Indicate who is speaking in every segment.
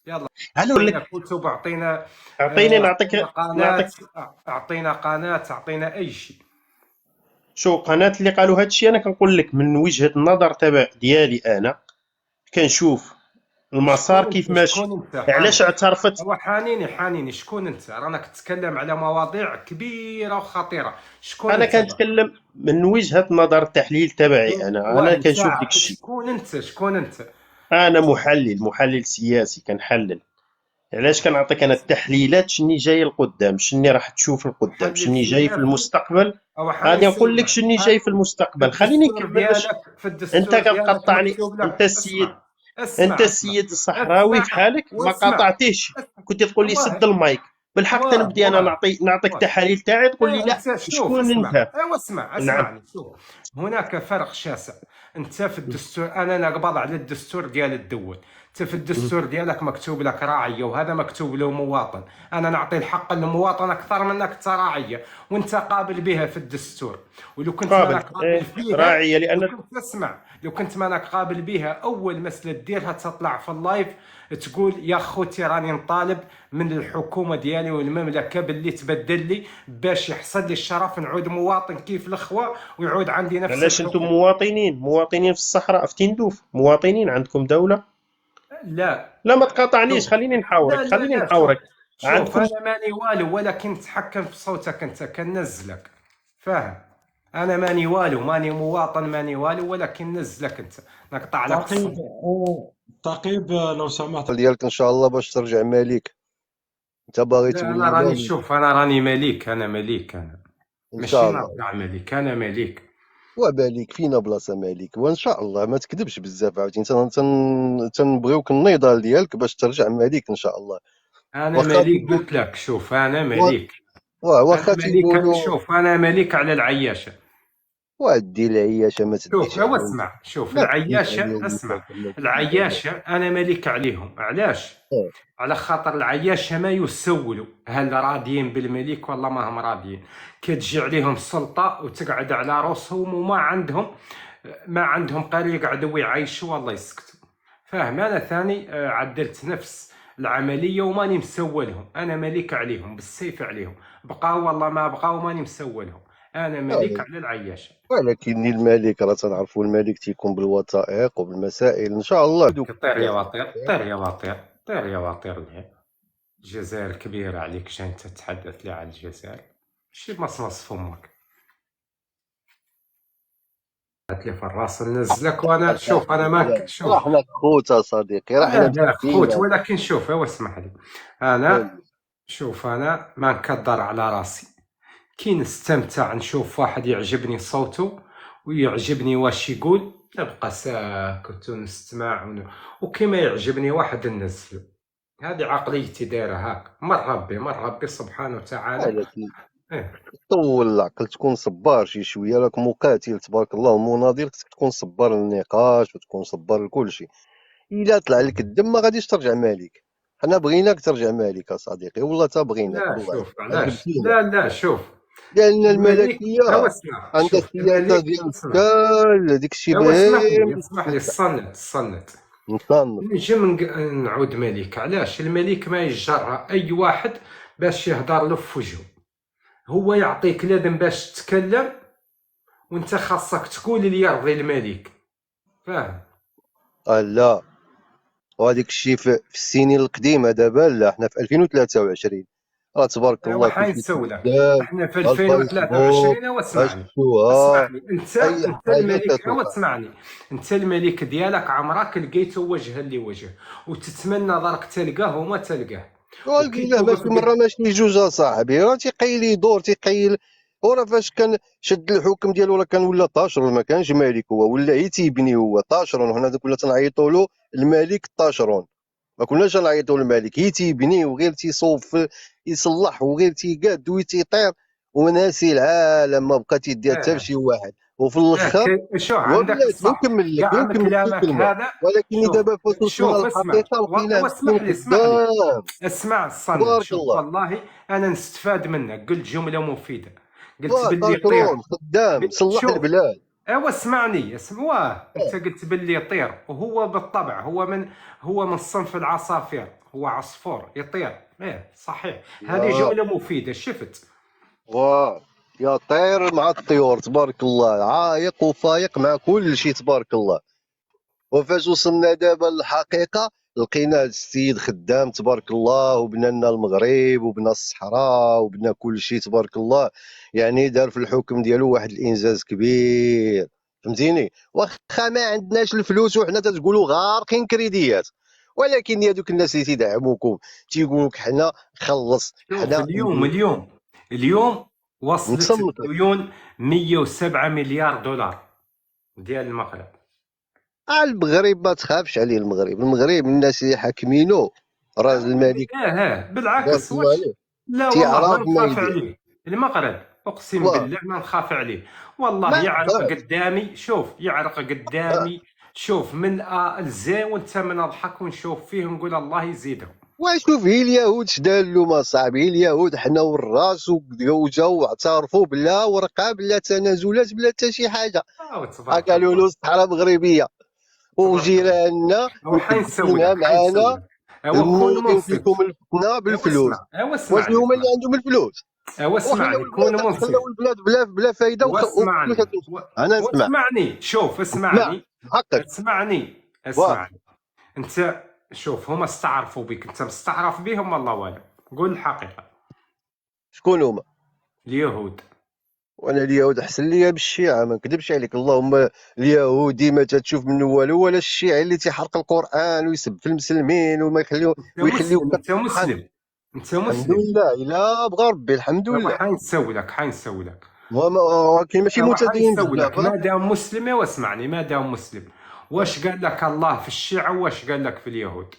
Speaker 1: يلا،
Speaker 2: نقول
Speaker 1: اعطينا
Speaker 2: لك،
Speaker 1: كتب، اعطينا
Speaker 2: اعطيني
Speaker 1: اعطينا قناة،
Speaker 2: نعطيك.
Speaker 1: اعطينا قناة، اعطينا اي شيء.
Speaker 2: شو قناة اللي قالوا هذا الشيء؟ انا كنقول لك من وجهة النظر تبع ديالي انا، كنشوف المسار
Speaker 1: شكون
Speaker 2: كيف
Speaker 1: انت؟
Speaker 2: ماشي.
Speaker 1: شكون انت حاني؟
Speaker 2: علاش اعترفت؟
Speaker 1: هو حانيني شكون انت؟ رانا كتكلم على مواضيع كبيرة وخطيرة. شكون
Speaker 2: انا
Speaker 1: انت؟
Speaker 2: كنتكلم من وجهة نظر التحليل تبعي، انا
Speaker 1: الوعي
Speaker 2: كنشوف ديك
Speaker 1: تاعك،
Speaker 2: الشيء.
Speaker 1: شكون انت؟
Speaker 2: انا محلل سياسي كنحلل. علاش كنعطيك انا التحليلات؟ شني جاي القدام، شني راح تشوف القدام،
Speaker 1: محلل
Speaker 2: شني جاي في
Speaker 1: سياسي.
Speaker 2: المستقبل.
Speaker 1: او حاني
Speaker 2: غادي نقول لك
Speaker 1: نسولك،
Speaker 2: شني جاي في
Speaker 1: في
Speaker 2: المستقبل، خليني
Speaker 1: الدستور
Speaker 2: نكمل باش.
Speaker 1: ديالك، في
Speaker 2: انت
Speaker 1: الدستور ديالك
Speaker 2: كتقطعني.
Speaker 1: مكتوب
Speaker 2: انت
Speaker 1: لك.
Speaker 2: السيد،
Speaker 1: اسمع
Speaker 2: انت
Speaker 1: اسمع اسمع
Speaker 2: السيد الصحراوي
Speaker 1: اسمع
Speaker 2: في حالك ما
Speaker 1: واسمع.
Speaker 2: قاطعتيش. كنت تقول لي سد
Speaker 1: واه
Speaker 2: المايك. بالحق
Speaker 1: واه
Speaker 2: تنبدي انا
Speaker 1: واه
Speaker 2: نعطيك
Speaker 1: واه
Speaker 2: تحاليل تاعي، تقول لي لا.
Speaker 1: انت شوف،
Speaker 2: شكون
Speaker 1: اسمع،
Speaker 2: انت؟
Speaker 1: ايوا اسمع،
Speaker 2: نعم.
Speaker 1: اسمعني، شوف. هناك فرق شاسع. انت في الدستور، انا نقبض على الدستور ديال الدول. انت في الدستور ديالك مكتوب لك راعيه، وهذا مكتوب له مواطن. انا نعطي الحق للمواطن اكثر منك انت راعيه، وانت قابل بها في الدستور. ولو كنت مانك
Speaker 2: قابل
Speaker 1: قابل
Speaker 2: ايه
Speaker 1: فيها،
Speaker 2: راعيه
Speaker 1: لو
Speaker 2: لان.
Speaker 1: كنت اسمع، لو كنت مانك قابل بها، اول مسألة ديرها تطلع في اللايف تقول يا خوتي راني نطالب من الحكومه ديالي والمملكه باللي تبدل لي باش يحصل لي الشرف نعود مواطن كيف الاخوه، ويعود عندي نفس
Speaker 2: علاش انتم
Speaker 1: الحقوق.
Speaker 2: مواطنين في الصحراء في تندوف، مواطنين عندكم دولة.
Speaker 1: لا.
Speaker 2: لا ما تقاطعنيش،
Speaker 1: شوف،
Speaker 2: خليني
Speaker 1: لا
Speaker 2: نحاورك
Speaker 1: لا
Speaker 2: خليني
Speaker 1: لا، شوف.
Speaker 2: نحاورك.
Speaker 1: شوف،
Speaker 2: عندكم.
Speaker 1: انا ماني والو، ولكن تحكم في صوتك، انت كنزلك. فاهم؟ انا ماني والو، ماني مواطن، ماني والو، ولكن نزلك انت، نقطع لك
Speaker 3: تعقيب،
Speaker 1: الصوت.
Speaker 3: تعقيب لو سمحت.
Speaker 4: ديالك ان شاء الله باش ترجع ملك. انت باغي
Speaker 1: لا، انا
Speaker 4: تولي
Speaker 1: راني،
Speaker 4: ملك
Speaker 1: شوف، انا راني مليك، انا مليك، انا
Speaker 4: ان
Speaker 1: ماشي
Speaker 4: شاء الله.
Speaker 1: نرجع مليك، انا مليك.
Speaker 4: وبالك فينا بلاصه ملك، وان شاء الله ما تكذبش بزاف عاوتاني. تنبغيوك النضال ديالك باش ترجع ملك ان شاء الله.
Speaker 1: انا
Speaker 4: واخا
Speaker 1: مليك،
Speaker 4: تيقول،
Speaker 1: قلت لك، شوف، انا
Speaker 4: وا-
Speaker 1: مليك. انا
Speaker 4: واخا
Speaker 1: مليك،
Speaker 4: تيقولوا
Speaker 1: شوف، انا مليك على العياشه.
Speaker 4: ودي العياشه ما
Speaker 1: شوف،
Speaker 4: تديش
Speaker 1: هو
Speaker 4: عليا انت.
Speaker 1: اسمع، شوف
Speaker 4: ما تديش
Speaker 1: العياشه،
Speaker 4: عليا انت
Speaker 1: اسمع.
Speaker 4: كما تدي عليا.
Speaker 1: العياشه انا ملك عليهم، علاش؟
Speaker 4: اه.
Speaker 1: على خاطر العياشه ما يسولوا هل راضيين بالملك ولا ما هم راضيين. كتجي عليهم السلطه وتقعد على راسهم، وما عندهم، ما عندهم غير يقعدوا يعيشوا والله يسكتوا. فاهم؟ انا ثاني عدلت نفس العمليه وماني مسولهم، انا ملك عليهم بالسيف عليهم. بقاو والله ما بقاو، ماني مسولهم. انا ملك على العياشه.
Speaker 4: ولكن الملك راه تنعرفوا الملك تيكون بالوثائق وبالمسائل ان شاء الله دوك
Speaker 1: طير يا
Speaker 4: يا
Speaker 1: وطير، طير يا وطير، طير يا وطير ليه. الجزائر كبيرة عليك، جاي انت تتحدث لي على الجزائر؟ شي مصمص فمك. هات لي في الراس ننزلك، وانا شوف، انا ماك،
Speaker 4: راه
Speaker 1: شوف.
Speaker 4: حنا خوت صديقي، راه حنا
Speaker 1: لا لا خوت،
Speaker 4: متفقين.
Speaker 1: ولكن شوف، هو اسمح لي. انا، شوف، انا ما نكدر على راسي. كي نستمتع نشوف واحد يعجبني صوته ويعجبني واش يقول، نبقى ساكت ونستمع وكيما يعجبني واحد ننزله. هذه عقليتي دايره هاك، مر ربي سبحانه وتعالى.
Speaker 4: ولكن
Speaker 1: إيه.
Speaker 4: طول العقل، تكون صبار شي شويه، راك مقاتل تبارك الله ومناضل، خصك تكون صبار للنقاش وتكون صبار لكل شيء. الا طلع لك الدم ما غاديش ترجع مالك. حنا بغيناك ترجع مالك اصديقي، والله تا بغيناك
Speaker 1: لا
Speaker 4: والله.
Speaker 1: شوف، علاش؟
Speaker 4: عجبتينا
Speaker 1: لا لا، شوف.
Speaker 4: لان
Speaker 1: الملك، هو
Speaker 4: الملكيه
Speaker 1: اسمع،
Speaker 4: عندها
Speaker 1: شوف
Speaker 4: السياسه
Speaker 1: الملك،
Speaker 4: ديال
Speaker 1: اسمع.
Speaker 4: الدال، ديك الشيء
Speaker 1: هو اسمح
Speaker 4: مهم.
Speaker 1: لي، اسمح لي، صنت صنت.
Speaker 4: نصنت.
Speaker 1: نجم نعود ملك، علاش؟ الملك ما يجرأ اي واحد باش يهضر له في وجهه. هو يعطيك لازم باش تتكلم، وانت خاصك تقول اللي يرضي الملك. فاهم؟
Speaker 4: لا، وهذيك الشيء في السنين القديمه، دابا لا، حنا في 2023 راه تبارك
Speaker 1: ايوا
Speaker 4: الله
Speaker 1: حاين
Speaker 4: كلشي
Speaker 1: نسولك.
Speaker 4: تبدل.
Speaker 1: احنا في
Speaker 4: الفيسبوك،
Speaker 1: 2023، واسمعني.
Speaker 4: الشوها،
Speaker 1: اسمعني، انت
Speaker 4: اي
Speaker 1: انت
Speaker 4: حاجه
Speaker 1: الملك، او
Speaker 4: كتوقع.
Speaker 1: اسمعني. انت الملك ديالك عمرك لقيته وجها لوجه، وتتمنى ضرك تلقاه وما تلقاه. وكي
Speaker 4: والله
Speaker 1: توقف
Speaker 4: ماشي مره ماشي جوج اصاحبي، راه تيقيل يدور تيقيل. وراه فاش كان شد الحكم ديالو راه كان ولا طاشرون، ما كانش مالك هو، ولا هي تيبني هو طاشرون. وحنا كنا تنعيطوا له الملك طاشرون، ما كناش نعيطوا للملك، هي تيبني وغير تيصوب يصلح وغير تيقاد ويتيطير وناسي العالم، ما بقى تيديها حتى
Speaker 1: اه
Speaker 4: لشي واحد. وفي
Speaker 1: اه
Speaker 4: الاخر
Speaker 1: شو عندك
Speaker 4: وبلاتي
Speaker 1: الصح؟
Speaker 4: غير
Speaker 1: كاع من
Speaker 4: نكمل لك شي
Speaker 1: كلامك
Speaker 4: كلمه.
Speaker 1: هذا.
Speaker 4: ولكن
Speaker 1: شوف،
Speaker 4: دابا فاش وصلنا
Speaker 1: شوف، اسمع،
Speaker 4: للحقيقه لقينا مسكين
Speaker 1: واسمح لي، اسمح لي.
Speaker 4: خدام.
Speaker 1: اسمع الصنت،
Speaker 4: تبارك
Speaker 1: شوف
Speaker 4: الله.
Speaker 1: والله انا نستفاد منك. قلت جملة مفيدة، قلت باللي طير.
Speaker 4: طاشرون خدام صلح
Speaker 1: شوف،
Speaker 4: البلاد.
Speaker 1: ايوا اسمعني انت قلت باللي يطير، وهو بالطبع هو من صنف العصافير، هو عصفور يطير. ايه صحيح، هذه
Speaker 4: يا
Speaker 1: جملة مفيدة شفت.
Speaker 4: واه، يا طير مع الطيور تبارك الله، عايق وفايق مع كل شيء تبارك الله. وفاش وصلنا دابا للحقيقة لقينا هاد السيد خدام تبارك الله، وبنى لنا المغرب وبنى الصحراء وبنى كل شيء تبارك الله. يعني دار في الحكم ديالو واحد الانجاز كبير، فهمتيني. واخا ما عندناش الفلوس وحنا تتقولوا غارقين كريديات، ولكن يا دوك الناس اللي تيدعموكم تيقولوا لك حنا خلص
Speaker 1: شوف
Speaker 4: حنا
Speaker 1: اليوم وصلت
Speaker 4: نتصنتوا.
Speaker 1: الديون 107 مليار دولار ديال المغرب.
Speaker 4: المغرب ما تخافش عليه، المغرب الناس اللي حاكمينه راه الملك تبارك
Speaker 1: بالعكس،
Speaker 4: الله
Speaker 1: واش؟
Speaker 4: عليه
Speaker 1: لا والله ما
Speaker 4: تيعرف ما
Speaker 1: نخاف
Speaker 4: يدير.
Speaker 1: عليه. المغرب اقسم
Speaker 4: واه
Speaker 1: بالله ما نخاف عليه. والله
Speaker 4: ما
Speaker 1: يعرق
Speaker 4: تخافش.
Speaker 1: قدامي، شوف يعرق
Speaker 4: آه.
Speaker 1: قدامي. شوف من الزي وانت من الضحك، ونشوف فيه ونقول الله يزيدهم.
Speaker 4: وشوف هي اليهود شدالو ما صاحبي، اليهود حنا والراس وجاو واعترفوا بلا ورقه بلا تنازلات بلا حتى شي حاجه.
Speaker 1: تبارك
Speaker 4: قالوا له
Speaker 1: الله.
Speaker 4: الصحراء مغربيه
Speaker 1: تبارك الله.
Speaker 4: وجيراننا
Speaker 1: او حنسوي
Speaker 4: مكبسينها
Speaker 1: لك حنسوي
Speaker 4: معانا،
Speaker 1: لك ايوا كون
Speaker 4: موضين فيكم
Speaker 1: منصف.
Speaker 4: الفتنه
Speaker 1: ايوا
Speaker 4: بالفلوس.
Speaker 1: اسمع، ايوا
Speaker 4: واش
Speaker 1: اسمعني
Speaker 4: هما اللي
Speaker 1: اسمعني
Speaker 4: عندهم الفلوس؟
Speaker 1: ايوا
Speaker 4: وخلاو
Speaker 1: اسمعني
Speaker 4: البلاد،
Speaker 1: كون منصف.
Speaker 4: خلاو البلاد بلا فايده وفلوس
Speaker 1: واسمعني
Speaker 4: تمشي. انا نسمع.
Speaker 1: واسمعني شوف
Speaker 4: نسمع
Speaker 1: اسمعني.
Speaker 4: حقك. واه
Speaker 1: اسمعني انت. شوف هما استعرفوا بك، انت مستعرف بهم والله والو. قول الحقيقة.
Speaker 4: شكون هما؟
Speaker 1: اليهود.
Speaker 4: وانا اليهود احسن ليا بالشيعه، ما نكذبش عليك. اللهم اليهودي ما تتشوف منه والو، ولا الشيعي اللي تيحرق القران ويسب في المسلمين وما يخليو
Speaker 1: انت
Speaker 4: ويخليو
Speaker 1: مسلم، انت
Speaker 4: كتطحن.
Speaker 1: مسلم، انت
Speaker 4: الحمد
Speaker 1: مسلم.
Speaker 4: لله الا بغى ربي، الحمد
Speaker 1: ايوا
Speaker 4: لله.
Speaker 1: حنسوي لك
Speaker 4: ولكن ماشي
Speaker 1: ايوا
Speaker 4: متدين
Speaker 1: حنسوي
Speaker 4: بزاف.
Speaker 1: لك ما دام مسلم. ايوا اسمعني، ما دام مسلم، واش قال لك الله في الشيعة واش قال لك في اليهود؟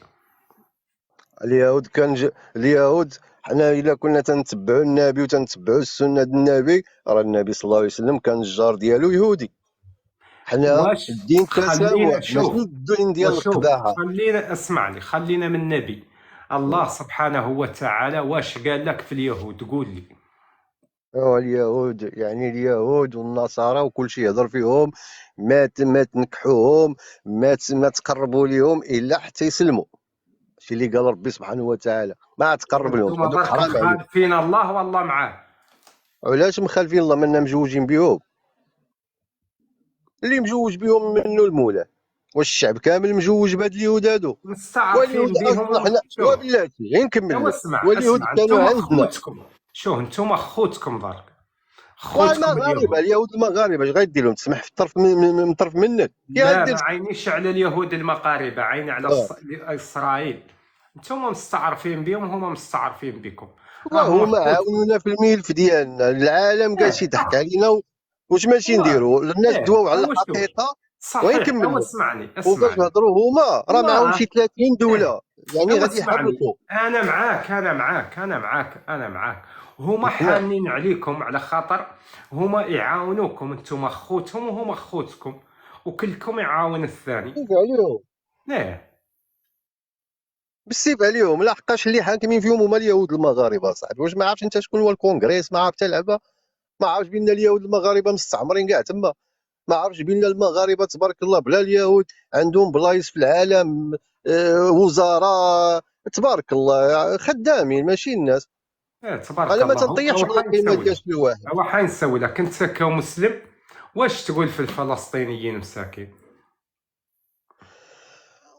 Speaker 4: اليهود اليهود حنا الا كنا تنتبعوا النبي وتنتبعوا السنه ديال النبي، راه النبي صلى الله عليه وسلم كان الجار ديالو يهودي. حنا
Speaker 1: واش
Speaker 4: الدين
Speaker 1: خلينا
Speaker 4: التسامح ماشي
Speaker 1: شوف
Speaker 4: الدين ديال
Speaker 1: وشوف
Speaker 4: القباحه.
Speaker 1: خلينا اسمعني، خلينا من النبي. الله سبحانه وتعالى واش قال لك في اليهود؟ قول لي.
Speaker 4: اليهود يعني اليهود والنصارى وكل شيء يهضر فيهم، ما تنكحوهم، ما تقربوا ليهم الا حتى يسلموا. هادشي اللي قال ربي سبحانه وتعالى، ما تقرب لهم
Speaker 1: انتم
Speaker 4: هذوك
Speaker 1: برك
Speaker 4: حرام عليك.
Speaker 1: مخالفين الله والله معاه.
Speaker 4: علاش مخالفين الله؟ منا مجوجين بهم، اللي مجوج بهم منه المولى. واش الشعب كامل مجوج بهاد اليهود هادو؟ واليهود
Speaker 1: مستعرفين
Speaker 4: اصلا
Speaker 1: بهم
Speaker 4: حنا
Speaker 1: شوف.
Speaker 4: وبلاتي غير نكمل
Speaker 1: ايوا
Speaker 4: لك،
Speaker 1: اسمع
Speaker 4: واليهود
Speaker 1: اسمع،
Speaker 4: كانوا
Speaker 1: انتم
Speaker 4: عندنا.
Speaker 1: خوتكم. شوف انتم خوتكم برك، خوتكم
Speaker 4: والمغاربه
Speaker 1: اليهود.
Speaker 4: اليهود المغاربه اش غيدير لهم؟ تسمح في الطرف من طرف منك يا
Speaker 1: لا
Speaker 4: دير.
Speaker 1: ما عينيش على اليهود المغاربه، عيني على
Speaker 4: اه
Speaker 1: اسرائيل. انتم مستعرفين بهم وهما مستعرفين بكم. هما
Speaker 4: وهما
Speaker 1: خوتكم.
Speaker 4: عاونونا في الملف ديالنا، العالم كاع شي
Speaker 1: ايه
Speaker 4: يضحك علينا واش ماشي
Speaker 1: واه
Speaker 4: نديرو؟ الناس دواو على
Speaker 1: ايوا شوف.
Speaker 4: الحقيقه.
Speaker 1: صحيح
Speaker 4: وغنكمل
Speaker 1: ايوا
Speaker 4: لك.
Speaker 1: اسمعني
Speaker 4: وفاش
Speaker 1: اسمعني.
Speaker 4: هضروا هما راه معاهم
Speaker 1: واه
Speaker 4: شي 30
Speaker 1: ايه
Speaker 4: دوله، يعني
Speaker 1: ايوا
Speaker 4: غادي
Speaker 1: اسمعني.
Speaker 4: يحركوا.
Speaker 1: انا معاك. هما
Speaker 4: نسمع.
Speaker 1: حانين عليكم على خاطر هما يعاونوكم، انتم خوتهم وهما خوتكم، وكلكم يعاون الثاني.
Speaker 4: بالسيف عليهم،
Speaker 1: ايه
Speaker 4: بالسيف عليهم، لحقاش اللي حاكمين فيهم هما اليهود المغاربه صاحبي. واش ما عرفتش انت شكون هو الكونغريس؟ ما عرفت لعبه. ما عرفتش بان اليهود المغاربه مستعمرين كاع تما. ما عرفتش بان المغاربه تبارك الله بلا اليهود عندهم بلايص في العالم، وزراء تبارك الله خدامين ماشي الناس.
Speaker 1: تبارك
Speaker 4: انا ما
Speaker 1: الله.
Speaker 4: تنطيحش على القيمه ديال شي واحد.
Speaker 1: هو حنسوي لك انت كمسلم. واش تقول في الفلسطينيين مساكين؟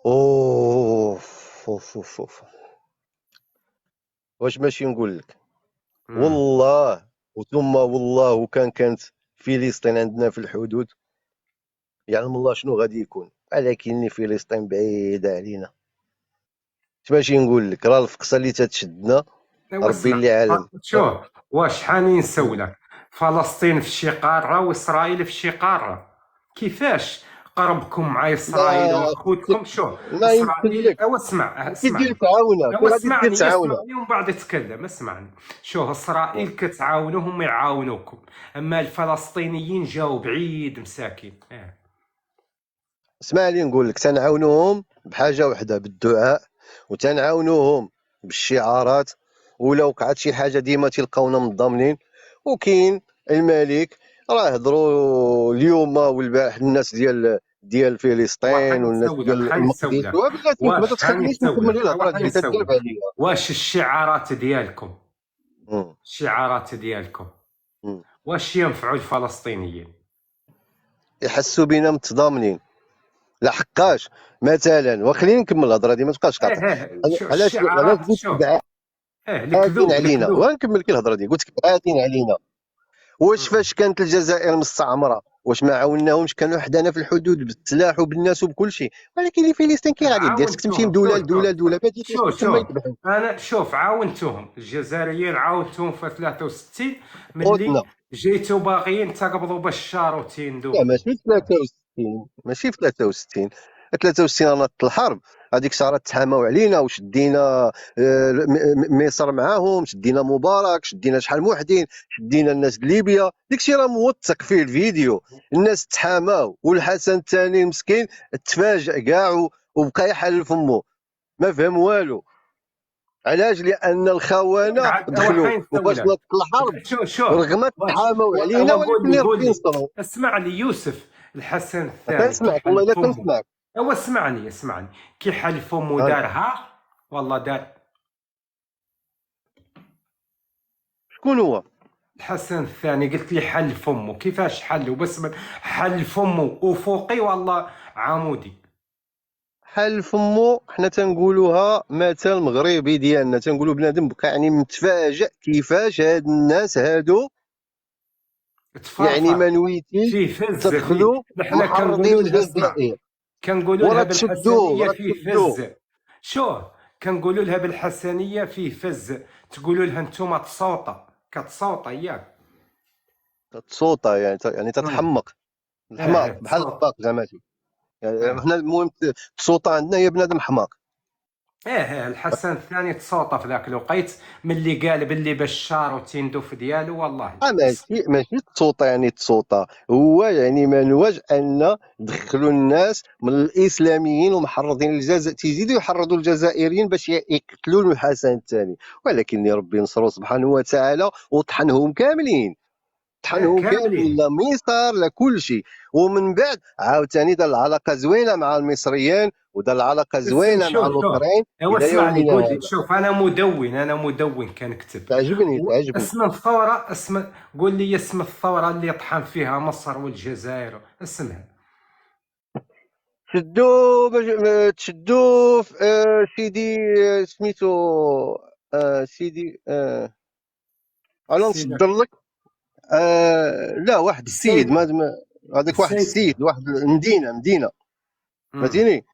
Speaker 4: اوف اوف اوف اوف. واش ماشي نقول لك؟
Speaker 1: مم.
Speaker 4: والله وثم والله كانت فلسطين عندنا في الحدود، يعلم الله شنو غادي يكون. ولكن فلسطين بعيده علينا. اش ماشي نقول لك؟ راه الفقصه اللي تتشدنا ربي
Speaker 1: واسمع.
Speaker 4: اللي عالم.
Speaker 1: شوف واش حاني نسوي لك. فلسطين في شي قاره واسرائيل في شي قاره. كيفاش قربكم مع اسرائيل
Speaker 4: ما
Speaker 1: واخوتكم؟ شوف
Speaker 4: ما يمكن
Speaker 1: اسرائيل.
Speaker 4: لك.
Speaker 1: او اسمع
Speaker 4: كي دير
Speaker 1: اسمعني.
Speaker 4: تعاونها، كي
Speaker 1: او
Speaker 4: غادي دير
Speaker 1: اسمعني
Speaker 4: تعاونها.
Speaker 1: ومن بعد تكلم. اسمعني. شوف اسرائيل كتعاونوهم يعاونوكم، اما الفلسطينيين جاوا بعيد مساكين.
Speaker 4: اسمع لي نقول لك، تنعاونوهم بحاجه وحده، بالدعاء، وتنعاونوهم بالشعارات، ولا وقعت شي حاجه ديما تلقاونا متضامنين. وكاين الملك راه هضروا اليوم والبارح الناس ديال فلسطين
Speaker 1: وخليني
Speaker 4: والناس
Speaker 1: نسولك
Speaker 4: ديال
Speaker 1: خليني
Speaker 4: المقدس،
Speaker 1: نسولك
Speaker 4: وبلاتي ما
Speaker 1: واش خليني
Speaker 4: تخلينيش نكمل
Speaker 1: نسولك
Speaker 4: الهضره
Speaker 1: خليني
Speaker 4: ديالي تتجرب
Speaker 1: نسولك
Speaker 4: عليا.
Speaker 1: واش الشعارات ديالكم
Speaker 4: مم.
Speaker 1: الشعارات ديالكم
Speaker 4: مم.
Speaker 1: واش ينفعوا الفلسطينيين؟
Speaker 4: يحسوا بينا متضامنين. لا حقاش مثلا، وخليني نكمل الهضره دي ما تبقاش قاطع.
Speaker 1: شو
Speaker 4: علاش
Speaker 1: الشعارات؟
Speaker 4: قلت
Speaker 1: شوف
Speaker 4: بعادين
Speaker 1: الكذوب
Speaker 4: علينا؟
Speaker 1: الكذوب
Speaker 4: ونكمل لك الهضره دي. قلت لك بعادين علينا. واش فاش كانت الجزائر مستعمره واش ما عاوناهمش؟ كانوا حدانا في الحدود بالسلاح وبالناس وبكل شيء. ولكن اللي فلسطين كي غادي دير؟ خصك تمشي من
Speaker 1: عاونتوهم.
Speaker 4: دوله
Speaker 1: شوف
Speaker 4: لدوله لدوله، ما تجيش
Speaker 1: شوف
Speaker 4: تما
Speaker 1: شوف
Speaker 4: يذبحوا.
Speaker 1: انا شوف عاونتوهم الجزائريين، عاونتوهم في 63
Speaker 4: قلنا
Speaker 1: ملي جيتوا باغيين تقبضوا بشار وتيندو.
Speaker 4: لا ماشي في 63، ماشي في 63. 63 انا الحرب هذيك الساعه تهاموا علينا وشدينا مصر معاهم، شدينا مبارك، شدينا شحال من وحدين، شدينا الناس د ليبيا. داكشي راه موثق فيه الفيديو. الناس تحاماو والحسن الثاني مسكين تفاجئ كاع وبقى يحل فمه ما فهم والو. علاش؟ لان الخونه دخلوا
Speaker 1: وحين
Speaker 4: وفاش
Speaker 1: نسولك
Speaker 4: نطت الحرب
Speaker 1: شوف
Speaker 4: رغم تحاموا علينا
Speaker 1: قول
Speaker 4: ولكن
Speaker 1: لي
Speaker 4: ربي نصروا.
Speaker 1: اسمع لي يوسف الحسن الثاني كي
Speaker 4: كنسمعك والله
Speaker 1: حل
Speaker 4: الا
Speaker 1: فمه.
Speaker 4: كنسمعك.
Speaker 1: اسمعني كي حل فمه دارها والله دار.
Speaker 4: شكون هو؟
Speaker 1: الحسن الثاني قلت لي حل فمه، كيفاش حلو؟ بس حل فمه وفوقي والله عمودي.
Speaker 4: حل فمو حنا تنقولوها مثل مغربي ديالنا، تنقولوا بنادم بقى يعني متفاجئ كيفاش هاد الناس هادو يعني ما نويتيش
Speaker 1: فيه فز
Speaker 4: تدخلوا
Speaker 1: حنا
Speaker 4: محرضين
Speaker 1: كنقولوا لها اسمع
Speaker 4: الجزائر
Speaker 1: كنقولوا لها
Speaker 4: وراه تشدوه
Speaker 1: بالحسنيه
Speaker 4: وراه
Speaker 1: فيه
Speaker 4: تشدوه.
Speaker 1: فز. شو كنقولوا لها بالحسنيه فيه فز، تقولوا لها انتم تصوطه كتصوطه ياك
Speaker 4: تصوطه يعني تتحمق. الحماق بحال
Speaker 1: تصوت.
Speaker 4: الحماق زعما. يعني حنا المهم تصوطه عندنا هي بنادم حماق.
Speaker 1: الحسن الثاني تصوت في ذاك الوقت ملي قال باللي بشار وتندوف ديالو والله.
Speaker 4: ماشي تصوطه يعني تصوطه، هو يعني ما نواج ان دخلوا الناس من الاسلاميين ومحرضين الجزائر تيزيدوا يحرضوا الجزائريين باش يقتلوا الحسن الثاني. ولكن ربي نصرو سبحانه وتعالى وطحنهم كاملين. طحنهم كاملين،
Speaker 1: كاملين.
Speaker 4: لا مصر لا كل شيء. ومن بعد عاوتاني دار العلاقه زوينه مع المصريين ودار العلاقه زوينه مع
Speaker 1: شوف
Speaker 4: الاخرين الى
Speaker 1: اسمع لي
Speaker 4: يومنا
Speaker 1: قول لي
Speaker 4: هذا.
Speaker 1: شوف انا مدون كنكتب
Speaker 4: تعجبني.
Speaker 1: اسم الثوره قول لي اسم الثوره اللي طحن فيها مصر والجزائر اسمها.
Speaker 4: تشدوا سيدي سميتو سيدي انا
Speaker 1: سيدك
Speaker 4: نصدر لك. لا واحد السيد
Speaker 1: السيد
Speaker 4: هذاك واحد
Speaker 1: السيد
Speaker 4: السيد واحد مدينه
Speaker 1: مم.
Speaker 4: فهمتيني.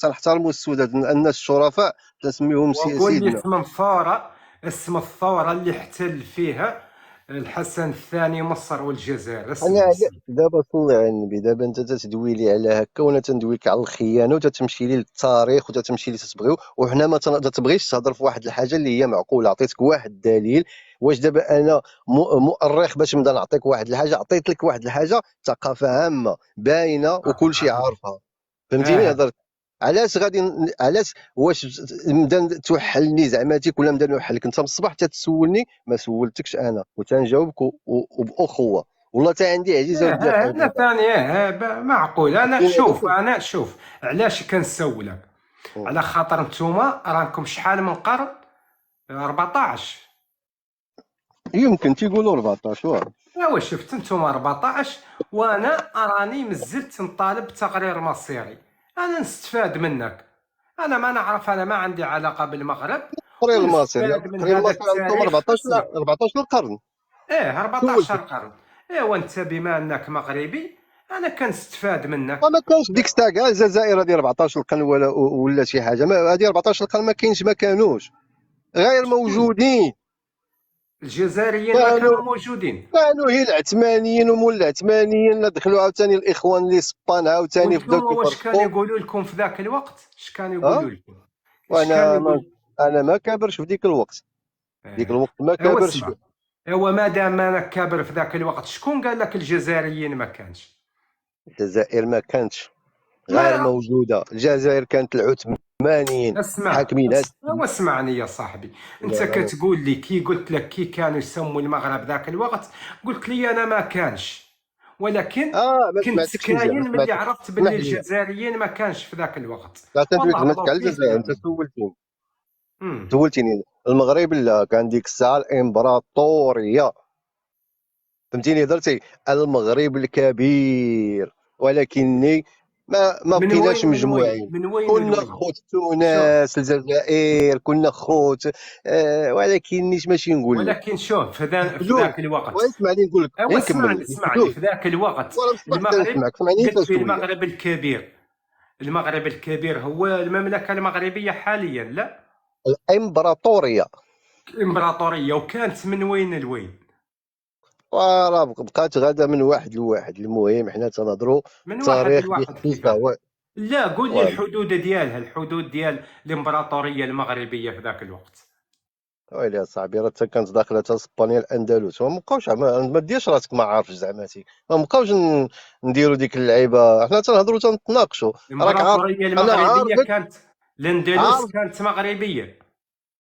Speaker 4: تنحترموا السوداد الناس الشرفاء تنسميهم
Speaker 1: وقول لي
Speaker 4: سيدنا.
Speaker 1: اسم الثورة اللي احتل فيها الحسن الثاني مصر والجزائر.
Speaker 4: انا
Speaker 1: اسم
Speaker 4: دابا صلي على النبي، دابا انت تدوي لي على هكا وانا تندويك على الخيانه وتتمشي لي للتاريخ وتتمشي لي تتبغيو، وحنا ما تبغيش تهضر في واحد الحاجه اللي هي معقوله. عطيتك واحد الدليل. واش دابا انا مؤرخ باش نبدا نعطيك واحد الحاجه؟ عطيت لك واحد الحاجه ثقافه عامه باينه وكل شيء عارفها. فهمتيني
Speaker 1: اه
Speaker 4: هضرت. علاش غادي علاش واش نبدا توحلني زعماتك ولا نبدا نوحلك؟ انت من الصباح تتسولني ما سولتكش انا وتنجاوبك وباخوه. والله تا عندي عزيزه ودي
Speaker 1: انا
Speaker 4: دابا.
Speaker 1: ثاني معقول.
Speaker 4: فهمتيني
Speaker 1: انا شوف علاش كنسولك؟
Speaker 4: هذاك.
Speaker 1: على خاطر نتوما راكم شحال من قرن 14.
Speaker 4: يمكن تيقولوا 14
Speaker 1: ايوا شفت نتوما 14 وانا راني مازلت نطالب بتقرير مصيري. انا نستفاد منك، انا ما نعرف، انا ما عندي علاقه بالمغرب
Speaker 4: تقرير المصير
Speaker 1: ونستفاد من
Speaker 4: تقرير
Speaker 1: هذا
Speaker 4: المصير عندكم
Speaker 1: التاريخ.
Speaker 4: 14
Speaker 1: اسمع
Speaker 4: 14 قرن.
Speaker 1: 14
Speaker 4: سولتك
Speaker 1: قرن. ايوا انت بما انك مغربي انا كنستفاد منك.
Speaker 4: وما كانش ديك الساعه كاع الجزائر هذه 14 قرن ولا شي حاجه. هذه 14 قرن ما كاينش، ما كانوش غير موجودين.
Speaker 1: الجزائريين ما
Speaker 4: كانوا
Speaker 1: كانوا موجودين.
Speaker 4: هي العثمانيين ومول العثمانيين دخلوا عاوتاني الاخوان اللي سبان عاوتاني
Speaker 1: وانتم
Speaker 4: بداو
Speaker 1: واش كانوا
Speaker 4: كيفرقوا.
Speaker 1: يقولوا لكم في ذاك الوقت؟ اش كانوا يقولوا لكم؟ اش كانوا
Speaker 4: وانا ما
Speaker 1: يقولوا؟
Speaker 4: انا ما كابرش في ديك الوقت. ديك الوقت ما
Speaker 1: ايوا
Speaker 4: كابرش
Speaker 1: اسمع، ايوا ما دام انا كابر في ذاك الوقت شكون قال لك الجزائريين ما كانش؟
Speaker 4: الجزائر ما كانتش غير
Speaker 1: ما
Speaker 4: موجوده. الجزائر كانت العثمانيه عثمانيين
Speaker 1: اسمع
Speaker 4: حاكمين
Speaker 1: واسمعني يا صاحبي. انت
Speaker 4: لا لا
Speaker 1: كتقول لي كي قلت لك كي كانوا يسموا المغرب ذاك الوقت، قلت لي انا ما كانش، ولكن
Speaker 4: ما
Speaker 1: كنت
Speaker 4: سمعتكش مزيان، ما
Speaker 1: كاين ملي
Speaker 4: سمعتكش.
Speaker 1: عرفت باللي
Speaker 4: اسمح لي،
Speaker 1: الجزائريين ما كانش في ذاك الوقت.
Speaker 4: لا تدرك
Speaker 1: والله
Speaker 4: سمعتك
Speaker 1: الله
Speaker 4: على
Speaker 1: فيه
Speaker 4: الجزائر، انت
Speaker 1: فهمني.
Speaker 4: سولتني
Speaker 1: امم
Speaker 4: سولتيني المغرب لا كان ديك الساعه الامبراطوريه، فهمتيني درتي المغرب الكبير، ولكني ما
Speaker 1: من
Speaker 4: بقيناش
Speaker 1: وين من وين
Speaker 4: مجموعين.
Speaker 1: من وين
Speaker 4: كنا
Speaker 1: لوين؟
Speaker 4: خوت
Speaker 1: شوف،
Speaker 4: تونس الجزائر، كنا خوت ولكن ماشي نقول لك
Speaker 1: ولكن شوف في
Speaker 4: جبدوه.
Speaker 1: ذاك الوقت.
Speaker 4: واسمعني نقول لك
Speaker 1: ايوا
Speaker 4: غير نكمل
Speaker 1: اسمعني
Speaker 4: لك
Speaker 1: اسمعني،
Speaker 4: جبدوه.
Speaker 1: في ذاك الوقت
Speaker 4: وانا بصح
Speaker 1: المغرب
Speaker 4: تنسمعك، سمعني انت
Speaker 1: قلت لي
Speaker 4: شويه.
Speaker 1: المغرب الكبير. المغرب الكبير هو المملكة المغربية حاليا، لا
Speaker 4: الامبراطوريه
Speaker 1: الإمبراطورية. وكانت من وين لوين؟
Speaker 4: وراه بقات غادا من واحد لواحد. المهم حنا تنهضروا
Speaker 1: من واحد
Speaker 4: التاريخ
Speaker 1: لواحد
Speaker 4: باختصار.
Speaker 1: كيفاه؟ لا قول لي
Speaker 4: واه
Speaker 1: الحدود ديالها، الحدود ديال الإمبراطورية المغربية في ذاك الوقت.
Speaker 4: ويلي صاحبي، راه حتى كانت داخله حتى اسبانيا الاندلس، ما بقاوش ما ديرش راسك ما عارفش زعماتي، ما بقاوش نديروا ديك اللعيبه. حنا تنهضروا تنتناقشوا. راك عارف،
Speaker 1: الإمبراطورية
Speaker 4: انا
Speaker 1: المغربية
Speaker 4: عارفك
Speaker 1: كانت، الأندلس
Speaker 4: عارف.
Speaker 1: كانت مغربية.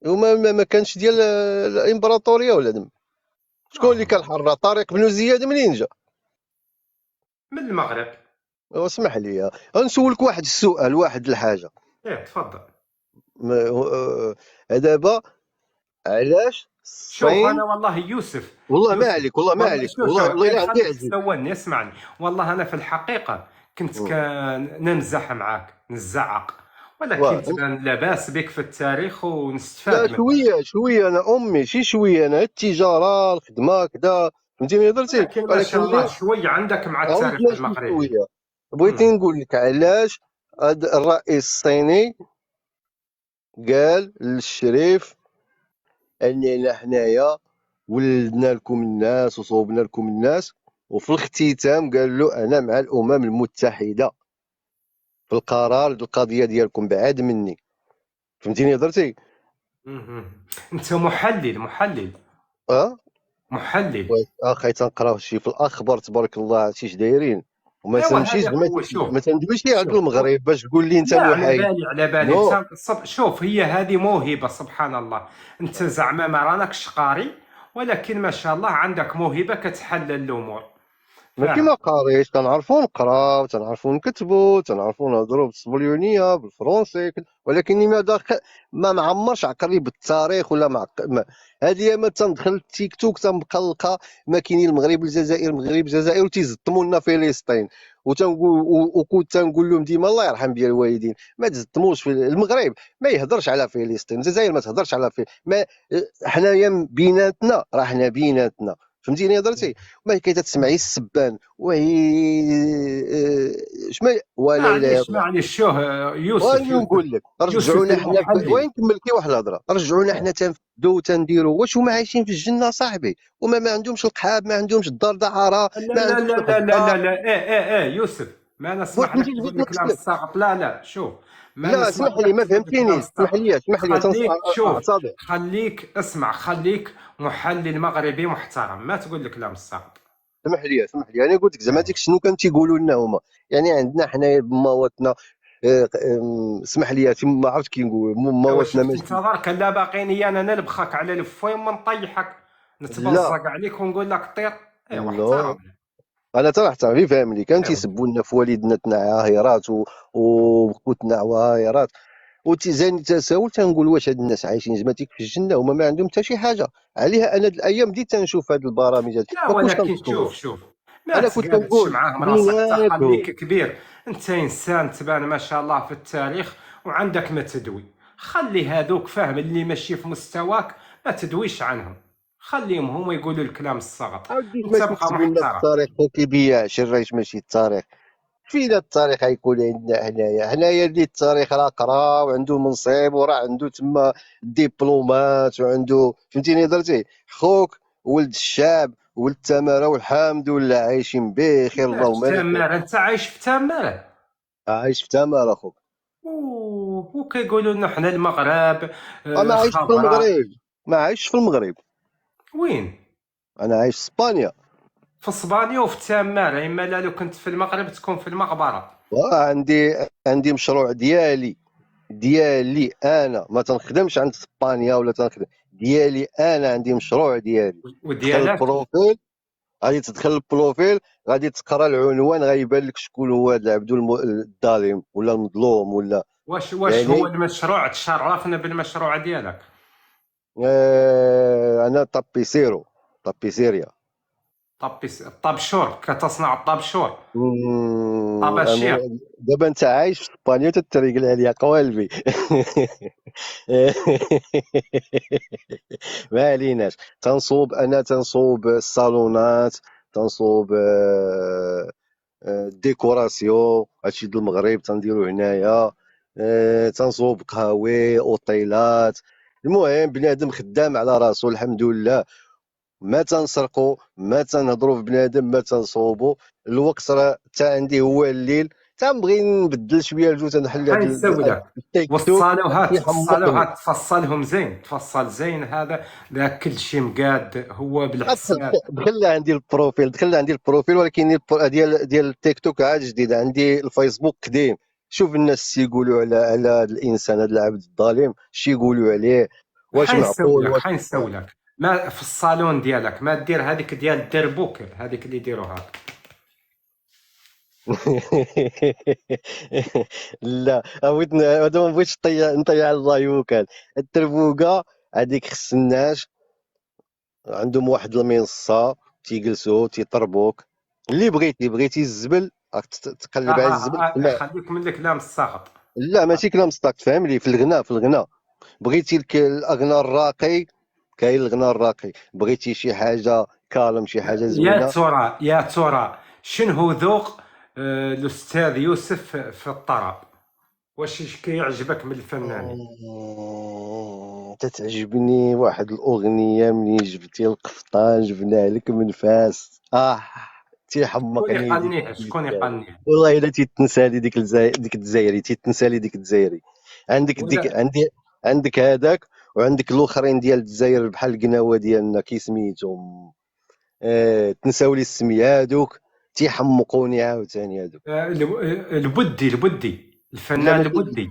Speaker 4: وما ما كانش ديال الامبراطوريه ولا دم. شكون اللي كان حرة؟ طارق بن زياد منين جا؟
Speaker 1: من المغرب.
Speaker 4: واسمح لي غنسولك واحد السؤال، واحد الحاجه.
Speaker 1: ايه تفضل.
Speaker 4: دابا علاش
Speaker 1: شوف
Speaker 4: الصين؟
Speaker 1: انا والله يوسف،
Speaker 4: والله ما
Speaker 1: يوسف
Speaker 4: عليك، والله ما
Speaker 1: والله
Speaker 4: عليك،
Speaker 1: شوف
Speaker 4: والله والله الا عندي
Speaker 1: خليك
Speaker 4: عزيز.
Speaker 1: تسولني اسمعني. والله انا في الحقيقة كنت نمزح معاك نزعق، ولكن
Speaker 4: واه
Speaker 1: تبان لاباس بك في التاريخ
Speaker 4: لا
Speaker 1: ونستفاد منك.
Speaker 4: شويه شويه، انا امي شي شويه، انا التجاره الخدمه كذا، فهمتيني درتي.
Speaker 1: ولكن ما شاء الله
Speaker 4: ولكني
Speaker 1: شوي عندك مع
Speaker 4: عاود
Speaker 1: التاريخ
Speaker 4: ماشي
Speaker 1: المغربي.
Speaker 4: شويه، بغيتي
Speaker 1: مم.
Speaker 4: نقول لك علاش هاد الرئيس الصيني قال للشريف اننا حنايا ولدنا لكم الناس وصوبنا لكم الناس، وفي الاختتام قال له انا مع الامم المتحده في القرار القضيه ديالكم بعاد مني، فهمتيني درتي.
Speaker 1: مم. انت محلل
Speaker 4: اه
Speaker 1: محلل.
Speaker 4: اخي تنقراو شي في الاخبار تبارك الله عرفتي اش دايرين، وما
Speaker 1: ايوا
Speaker 4: تنمشيش
Speaker 1: هذا
Speaker 4: زعما
Speaker 1: هو. شوف
Speaker 4: ما تندويش لي عند
Speaker 1: شوف
Speaker 4: المغرب باش تقول لي انت
Speaker 1: لا على
Speaker 4: محايد.
Speaker 1: بالي على بالي
Speaker 4: نو
Speaker 1: شوف هي هذه موهبة سبحان الله. انت زعما ما رانكش قاري، ولكن ما شاء الله عندك موهبة كتحلل الامور.
Speaker 4: ماشي
Speaker 1: فاهم؟
Speaker 4: ما قاريش، تنعرفو نقراو، تنعرفو نكتبو، تنعرفو نهضرو بالسبليونيه بالفرونسي، ولكن لماذا ما معمرش عقلي بالتاريخ ولا هذه ما تندخل التيك توك تنبقى نلقى ما كاينين المغرب الجزائر المغرب الجزائر وتيزطموا لنا فلسطين، وتنقول وكنت تنقول لهم ديما الله يرحم بيا الوالدين ما تزطموش في المغرب، ما يهضرش على فلسطين، الجزائر ما تهضرش على ما حنايا بيناتنا، راه حنا بيناتنا، فهمتيني هضرتي. ما كي تسمعي السبان وهي شما ولا اله الا
Speaker 1: معليش شوف
Speaker 4: واني
Speaker 1: يوسف
Speaker 4: نقول لك
Speaker 1: يوسف
Speaker 4: رجعونا حنا
Speaker 1: المحلل.
Speaker 4: وين كمل كي واحد الهضره، رجعونا حنا تنفدو وتنديروا واش هما عايشين في الجنه صاحبي، وما ما عندهمش القحاب، ما عندهمش الدار دعاره،
Speaker 1: لا
Speaker 4: ما
Speaker 1: لا
Speaker 4: عندهمش
Speaker 1: لا لا لا لا
Speaker 4: الخضار.
Speaker 1: لا ايه يوسف، ما
Speaker 4: واش
Speaker 1: نسمح لك
Speaker 4: نزيد
Speaker 1: تقول
Speaker 4: نزيد
Speaker 1: لي كلام
Speaker 4: نقص لك؟
Speaker 1: الساقط. لا شوف، ما
Speaker 4: لا
Speaker 1: نسمح
Speaker 4: اسمح لي
Speaker 1: لك
Speaker 4: ما
Speaker 1: تقول لي كلام
Speaker 4: فهمتيني، اسمح
Speaker 1: الساقط.
Speaker 4: لي اسمح لي
Speaker 1: خليك شوف،
Speaker 4: اعتذر.
Speaker 1: خليك محلل مغربي محترم، ما تقول لي كلام الساقط.
Speaker 4: اسمح لي انا قلت لك زعما
Speaker 1: ايه
Speaker 4: ديك شنو كانوا تيقولوا لنا هما، يعني عندنا حنايا بمواتنا اسمح لي ما عرفت كي نقول
Speaker 1: ايوا
Speaker 4: مواتنا
Speaker 1: شفت
Speaker 4: ماشي.
Speaker 1: انت دارك لا باقيني انا نلبخك على الفوين ونطيحك، نتبزق
Speaker 4: لا
Speaker 1: عليك ونقول لك طير. ايوا
Speaker 4: لا
Speaker 1: احترم.
Speaker 4: انا تنحترم فهمني، كانوا
Speaker 1: ايوا
Speaker 4: تيسبوا لنا في والدناتنا عاهرات وخوتنا عاهرات، وتيزاني تساؤل تنقول واش هاد الناس عايشين زعما في الجنه هما ما عندهم حتى شي حاجه. عليها انا هاد الايام بديت تنشوف هاد البرامج هاد
Speaker 1: لا،
Speaker 4: ما كنتش
Speaker 1: ولكن
Speaker 4: كنتصور.
Speaker 1: شوف ما
Speaker 4: انا كنت
Speaker 1: تقادتش
Speaker 4: كنقول
Speaker 1: معاهم راسك، حتى
Speaker 4: بيناتهم.
Speaker 1: خليك كبير. انت انسان تبان ما شاء الله في التاريخ وعندك ما تدوي. خلي هذوك فاهم اللي ماشي في مستواك ما تدويش عنهم، خليهم هما يقولوا الكلام الصغط.
Speaker 4: عاودي ما
Speaker 1: انت بقى
Speaker 4: تكتبوا لنا في
Speaker 1: محترم.
Speaker 4: التاريخ خوكي بياع شرايش ماشي التاريخ. فينا التاريخ غيكون عندنا حنايا اللي التاريخ راه قرا وعنده منصب وراه عنده تما دبلومات وعنده فهمتيني درتي. خوك ولد الشعب ولد التماره والحمد لله عايشين بخير
Speaker 1: لا في
Speaker 4: اللهم لك
Speaker 1: تماره، انت عايش في تماره.
Speaker 4: عايش في تماره خوك.
Speaker 1: وكيقولوا لنا حنا المغرب
Speaker 4: انا عايش في
Speaker 1: خضراء.
Speaker 4: المغرب، ما عايش في المغرب،
Speaker 1: وين؟
Speaker 4: انا عايش في اسبانيا.
Speaker 1: في اسبانيا وفي تماره، اما لا لو كنت في المغرب تكون في المقبره.
Speaker 4: عندي مشروع ديالي، ديالي انا ما تنخدمش عند اسبانيا ولا تنخدم ديالي انا، عندي مشروع ديالي. دخل
Speaker 1: وديالك.
Speaker 4: البروفيل، غادي تدخل البروفيل، غادي تقرا العنوان، غيبان لك شكون هو هذا العبد الظالم ولا المظلوم ولا
Speaker 1: واش هو
Speaker 4: يعني.
Speaker 1: المشروع؟ تشرفنا بالمشروع ديالك.
Speaker 4: انا طابيسيرو، طابيسيريا.
Speaker 1: الطبشور، كتصنع الطبشور. طباشير.
Speaker 4: دابا انت عايش في اسبانيا تتريق عليا قوالبي. ما عليناش. تنصوب الصالونات، تنصوب ديكوراسيون، هادشي ديال المغرب تنديرو هنايا. تنصوب قهاوي، اوطيلات. المهم بنادم خدام على راسو الحمد لله. ما تنسرقوا، ما تنهضروا في بنادم، ما تنصوبوا. الوقت راه تا عندي هو الليل، تنبغي نبدل شويه الجو، تنحل هاد
Speaker 1: حنسولك.
Speaker 4: التيك توك
Speaker 1: والصالوهات،
Speaker 4: تيحمقني.
Speaker 1: تفصلهم زين، تفصل زين هذا. لا كل شيء مقاد هو
Speaker 4: ادخل
Speaker 1: بالحساب.
Speaker 4: دخل عندي البروفيل، ولكن ديال التيك توك عاد جديد. عندي الفيسبوك قديم. شوف الناس شي يقولوا على هذا الانسان، هذا العبد الظالم، شي يقولوا عليه، واش معقول واش.
Speaker 1: حنسولك. ما في الصالون ديالك ما دير هذيك ديال الدربوك، هذيك اللي يديروها.
Speaker 4: لا بغيت هذا ما بغيتش نطيع الله يوكل. التربوكه هذيك خص الناس عندهم واحد المنصه، تيجلسوا تيطربوك. اللي بغيتي الزبل، راك تقلب على الزبل تسمع.
Speaker 1: خليك من الكلام الساقط.
Speaker 4: لا ماشي كلام ستاك، فهمني. في الغناء، بغيتي الاغنى الراقي، كاين الغناء الراقي. بغيتي شي حاجه كالم، شي حاجه زوينه.
Speaker 1: يا ترى شنو ذوق الاستاذ يوسف في الطرب؟ واش كيعجبك من الفنانين؟
Speaker 4: تتعجبني واحد الاغنيه، منين جبتي القفطان جبناه لك من فاس.
Speaker 1: شكون
Speaker 4: تيحمقني ديك
Speaker 1: يقنيه؟ شكون
Speaker 4: الدجاج.
Speaker 1: يقنيه؟
Speaker 4: والله الا تيتنسى لي ديك الجزائري، تيتنسى لي ديك الجزائري. عندك
Speaker 1: ولا
Speaker 4: عندك هذاك، وعندك الاخرين ديال الجزائر بحال القناوه ديالنا كي سميتهم. تنساو لي السميه هادوك، تيحمقوني عاوتاني هادوك.
Speaker 1: البدي،
Speaker 4: لا
Speaker 1: الفنان
Speaker 4: ماشي
Speaker 1: البدي.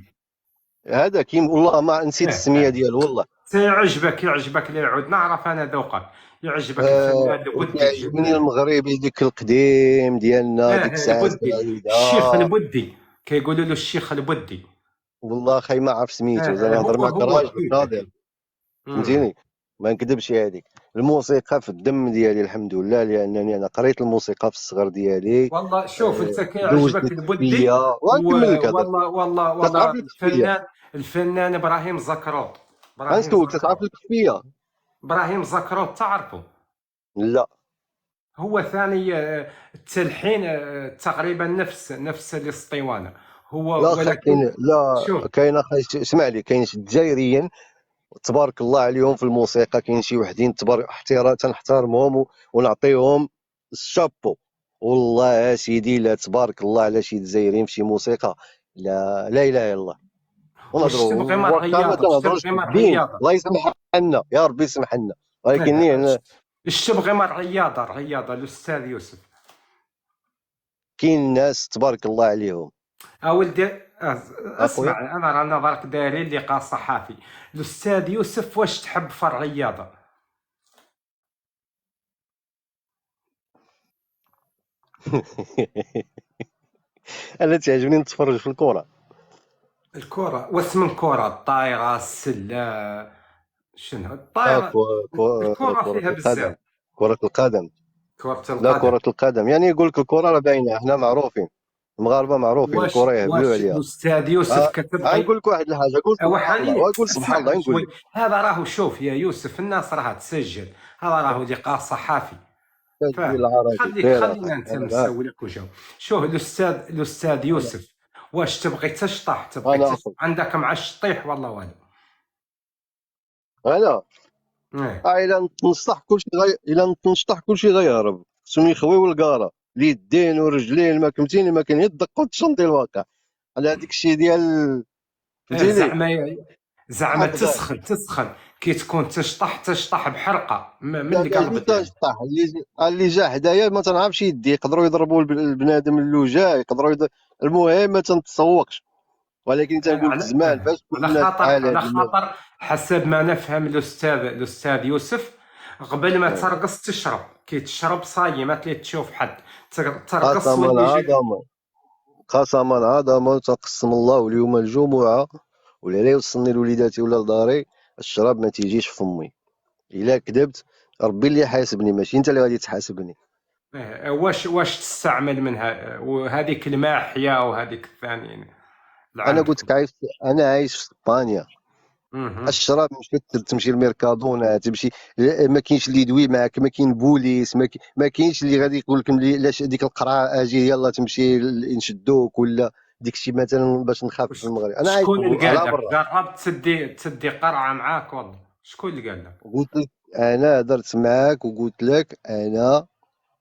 Speaker 4: هذا كيم، والله ما نسيت
Speaker 1: اه
Speaker 4: السميه
Speaker 1: اه
Speaker 4: ديالو والله.
Speaker 1: يعجبك اللي يعود، نعرف انا ذوقك. يعجبك الفنان البدي
Speaker 4: وكيعجبني
Speaker 1: الجزائري.
Speaker 4: المغربي ديك القديم ديالنا، ديك ساعة
Speaker 1: البدي،
Speaker 4: سعيدة.
Speaker 1: الشيخ البدي، كيقولوا له الشيخ البدي.
Speaker 4: والله خي ما عرف سميتو، زعما نهضر معك
Speaker 1: هو
Speaker 4: راجل
Speaker 1: اكيد
Speaker 4: ناضر.
Speaker 1: اكيد.
Speaker 4: فهمتيني. ما نكذبش هذيك. الموسيقى في الدم ديالي الحمد لله، لانني انا قريت الموسيقى في الصغر ديالي.
Speaker 1: والله شوف، انت
Speaker 4: دوزت
Speaker 1: كيعجبك
Speaker 4: الكفيه
Speaker 1: البدي.
Speaker 4: ونكمل لك هذا.
Speaker 1: والله
Speaker 4: تتعرف الكفيه؟
Speaker 1: الفنان ابراهيم زكروط.
Speaker 4: غنسولك، تتعرف الكفيه؟
Speaker 1: ابراهيم زكروط تعرفه؟
Speaker 4: لا.
Speaker 1: هو ثاني التلحين تقريبا نفس الاسطوانه. هو
Speaker 4: لا خا
Speaker 1: ولكن
Speaker 4: كاين، لا
Speaker 1: شوف.
Speaker 4: كاين اخي اسمع لي، كاين الجزائريين تبارك الله عليهم في الموسيقى. كاين شي وحدين تبارك تنحترمهم ونعطيهم الشابو. والله سيدي لا تبارك الله على شي جزائريين في شي موسيقى. لا لا اله الا الله.
Speaker 1: واش
Speaker 4: ونهضروا
Speaker 1: تبغي مع
Speaker 4: واخا ما
Speaker 1: الرياضه؟ اش
Speaker 4: تنهضروش
Speaker 1: تبغي
Speaker 4: في
Speaker 1: مع
Speaker 4: الدين،
Speaker 1: الرياضه؟
Speaker 4: الله يسمح لنا يا ربي يسمح لنا. ولكن
Speaker 1: اش تبغي مع الرياضه الاستاذ يوسف؟
Speaker 4: كاين ناس تبارك الله عليهم.
Speaker 1: ولدي
Speaker 4: اخويا
Speaker 1: اسمع، انا رانا برك دايرين لقاء صحافي. الاستاذ يوسف واش تحب في الرياضه؟
Speaker 4: انا تعجبني نتفرج في الكره.
Speaker 1: الكره، واسم كره الطايره، السله، شنو
Speaker 4: آه
Speaker 1: الطايره؟ الكره
Speaker 4: كرة
Speaker 1: فيها بزاف.
Speaker 4: القدم، كرة القدم.
Speaker 1: كره
Speaker 4: لا
Speaker 1: القدم.
Speaker 4: كرة القدم يعني يقول لك الكرة راه باينة، احنا معروفين، المغاربة معروفين الكرة يهبلوا
Speaker 1: واش
Speaker 4: عليها.
Speaker 1: الاستاذ يوسف
Speaker 4: غنقول
Speaker 1: كتبغي؟
Speaker 4: لك واحد الحاجة، قول سبحان الله،
Speaker 1: وحاليا
Speaker 4: وقول سبحان الله
Speaker 1: اسمع
Speaker 4: نقول
Speaker 1: شوي.
Speaker 4: لك.
Speaker 1: هذا راهو، شوف يا يوسف، الناس راها تسجل. هذا راهو لقاء صحافي.
Speaker 4: تسجيل
Speaker 1: فاهم؟
Speaker 4: العربي خير
Speaker 1: خلينا
Speaker 4: اخي.
Speaker 1: انت نسوي لك وجو. شوف الاستاذ
Speaker 4: انا
Speaker 1: يوسف، واش تبغي تشطح؟
Speaker 4: انا اخو
Speaker 1: عندك مع الشطيح والله والو.
Speaker 4: انا
Speaker 1: إيه.
Speaker 4: الا نشطح كلشي الا نشطح كلشي غيهرب. خصهم يخويو الكارة، اليدين ورجلين، ما فهمتيني، ما كاين يد دق وتشنطي الواقع على هذيك الشيء ديال. فهمتيني
Speaker 1: زعما
Speaker 4: هكذا.
Speaker 1: تسخن كي تكون تشطح بحرقه من
Speaker 4: لا
Speaker 1: القلب
Speaker 4: ماشي
Speaker 1: ديالك.
Speaker 4: تنشطح. اللي جا حدايا ما تنعرفش يدي، يقدروا يضربوا البنادم اللي جا، يقدروا المهم ما تنتسوقش. ولكن تنقول في زمان فاش كنا شحال
Speaker 1: على
Speaker 4: هاد المال.
Speaker 1: خاطر حسب ما نفهم الاستاذ يوسف، قبل ما ترقص تشرب، كي تشرب صاي ما تلي تشوف حد، ترقص
Speaker 4: قسما
Speaker 1: واللي يجي.
Speaker 4: عظما، قسما عظما تقسم الله اليوم الجمعة ولا لا يوصلني لوليداتي ولا لداري، الشراب ما تيجيش في فمي. الا كذبت ربي اللي حاسبني، ماشي انت اللي غادي تحاسبني.
Speaker 1: واش تستعمل منها، وهذيك الماحيه وهذيك الثانيه اللي
Speaker 4: انا قلت
Speaker 1: عندكم؟
Speaker 4: لك انا عايش في اسبانيا.
Speaker 1: مهم.
Speaker 4: الشراب مش تمشي للميركادونا تمشي، ما كاينش اللي يدوي معاك، ما كاين بوليس، ما كاينش اللي غادي يقول لكم لاش ديك القرعه اجي يلا تمشي نشدوك ولا ديك الشيء مثلا باش نخاف في المغرب. انا عايش
Speaker 1: شكون اللي قال
Speaker 4: على
Speaker 1: لك؟
Speaker 4: برا.
Speaker 1: جربت تسدي قرعه معاك والله؟ شكون اللي قال لك؟
Speaker 4: قلت لك انا هضرت معاك وقلت لك انا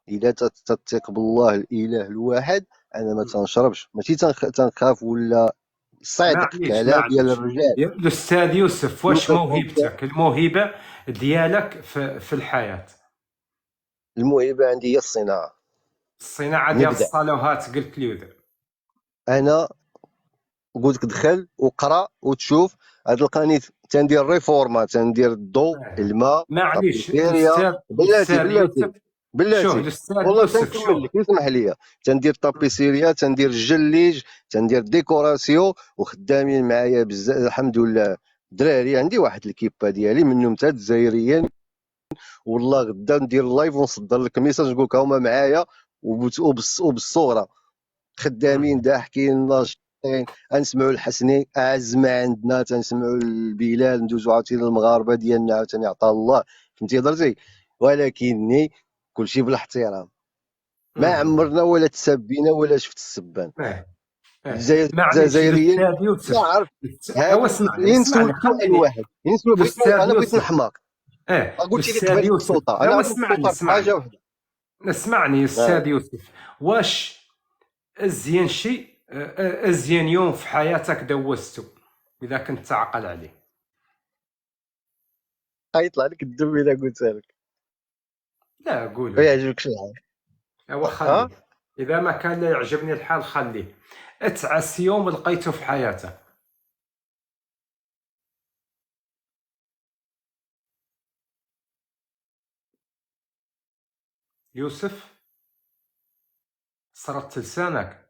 Speaker 4: الا تتثق بالله الاله الواحد انا ما تنشربش، ماشي تنخاف ولا صادق
Speaker 1: معليش
Speaker 4: كلام ديال
Speaker 1: معليش،
Speaker 4: الرجال.
Speaker 1: يا الأستاذ يوسف، واش
Speaker 4: انت
Speaker 1: موهبتك، الموهبة ديالك في الحياة؟
Speaker 4: الموهبه عندي هي الصناعه.
Speaker 1: الصناعة ديال
Speaker 4: نبدع.
Speaker 1: الصالوهات قلت لي ودر.
Speaker 4: انا قلت لك دخل وقرا وتشوف. هاد القنيت تندير ريفورما، تندير الضوء الماء
Speaker 1: معليش
Speaker 4: طابيسيريا. بلاتي
Speaker 1: الأستاذ
Speaker 4: بلاتي
Speaker 1: يوسف، شوف
Speaker 4: بلاتي
Speaker 1: الأستاذ
Speaker 4: والله
Speaker 1: يوسف
Speaker 4: تنكمل
Speaker 1: شوف.
Speaker 4: لك اسمح لي. تندير طابيسيريا، تندير الجليج، تندير ديكوراسيون، وخدامين معايا بزاف الحمد لله. دراري عندي واحد الكيبا ديالي منهم تا الجزائريين. والله غدا ندير لايف ونصدر لك ميساج نقول لك هما معايا وبالصوره خدامين ضاحكين ناشطين. غنسمعوا الحسني اعز ما عندنا، تنسمعوا البلال، ندوزو عاوتاني المغاربه ديالنا عاوتاني عطا الله. فهمتي هضرتي؟ ولكني كلشي بالاحترام. ما عمرنا ولا تسبينا ولا شفت السبان.
Speaker 1: اه معليش
Speaker 4: الجزائريين
Speaker 1: الأستاذ
Speaker 4: ما
Speaker 1: يوسف،
Speaker 4: عرف.
Speaker 1: أو
Speaker 4: هادو
Speaker 1: اسمعني
Speaker 4: ينسولك سؤال
Speaker 1: خليني.
Speaker 4: واحد، ينسولك
Speaker 1: الأستاذ
Speaker 4: انا بغيت
Speaker 1: يوسف،
Speaker 4: نحماق. قلتي لي
Speaker 1: الأستاذ
Speaker 4: قبل
Speaker 1: يوسف،
Speaker 4: السلطه، انا
Speaker 1: أو
Speaker 4: غادي
Speaker 1: اسمعني
Speaker 4: نسلطك بحاجه وحده.
Speaker 1: اسمعني
Speaker 4: آه.
Speaker 1: أستاذ يوسف، واش ازين شيء، ازين يوم في حياتك دوزته اذا كنت تعقل عليه؟
Speaker 4: غيطلع لك الدم الا قلتها لك.
Speaker 1: لا قول
Speaker 4: ما
Speaker 1: لي.
Speaker 4: يعجبكش الحال.
Speaker 1: ايوا
Speaker 4: ها
Speaker 1: خليه، اذا ما كان لا يعجبني الحال خليه. اتعس يوم لقيته في حياتك. يوسف، صرت لسانك.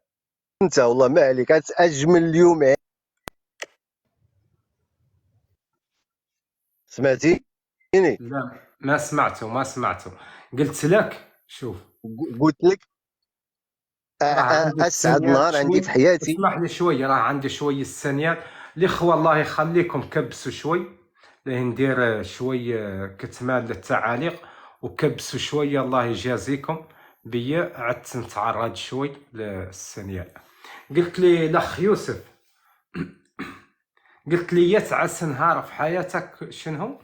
Speaker 4: انت والله ما عليك اجمل اليوم. سمعتيني؟
Speaker 1: لا ما سمعته. قلت لك شوف،
Speaker 4: قلت لك
Speaker 1: راه عندي
Speaker 4: اسعد
Speaker 1: السنيال
Speaker 4: نهار عندي في
Speaker 1: شوي،
Speaker 4: حياتي.
Speaker 1: اسمح لي شوي، راه عندي شوي السنيال. الاخوه الله يخليكم كبسوا شوي، ليه ندير شوي كتمان للتعاليق، وكبسوا شويه الله يجازيكم بيا، عدت نتعرض شوي للسنيال. قلت لي الاخ يوسف، قلت لي يتعس نهار في حياتك شنو؟